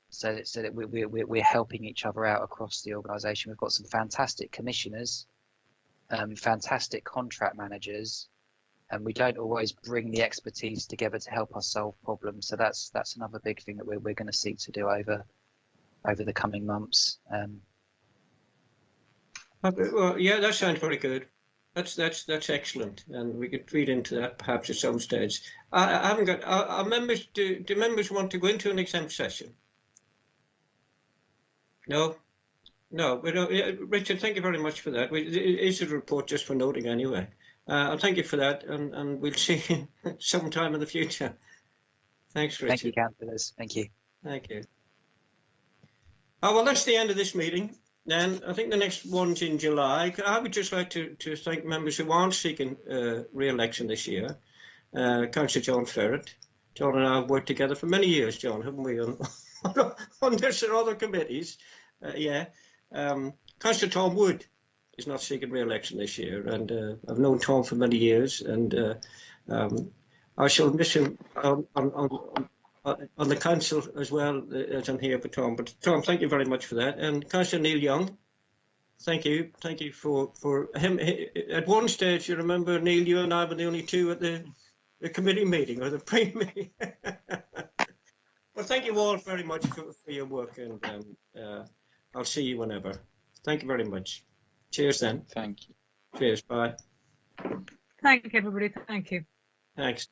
so that we're helping each other out across the organisation. We've got some fantastic commissioners, fantastic contract managers, and we don't always bring the expertise together to help us solve problems. So that's another big thing that we're going to seek to do over the coming months. Well, yeah, that sounds very good. That's excellent, and we could feed into that perhaps at some stage. I haven't got our members. Do members want to go into an exempt session? No. We don't. Richard, thank you very much for that. It is a report just for noting anyway. Thank you for that, and we'll see you sometime in the future. Thanks, Richard. Thank you, councillors. Thank you. Thank you. Oh, well, that's the end of this meeting. Then I think the next one's in July. I would just like to thank members who aren't seeking re-election this year. Councillor John Ferret. John and I have worked together for many years, John, haven't we, on this and other committees? Councillor Tom Wood is not seeking re-election this year, and I've known Tom for many years, and I shall miss him on the council as well as I'm here for Tom. But Tom, thank you very much for that. And Councillor Neil Young, thank you for him. At one stage, you remember, Neil, you and I were the only two at the committee meeting or the pre-meeting. Well, thank you all very much for your work, and I'll see you whenever. Thank you very much. Cheers then. Thank you. Cheers. Bye. Thank you, everybody. Thank you. Thanks.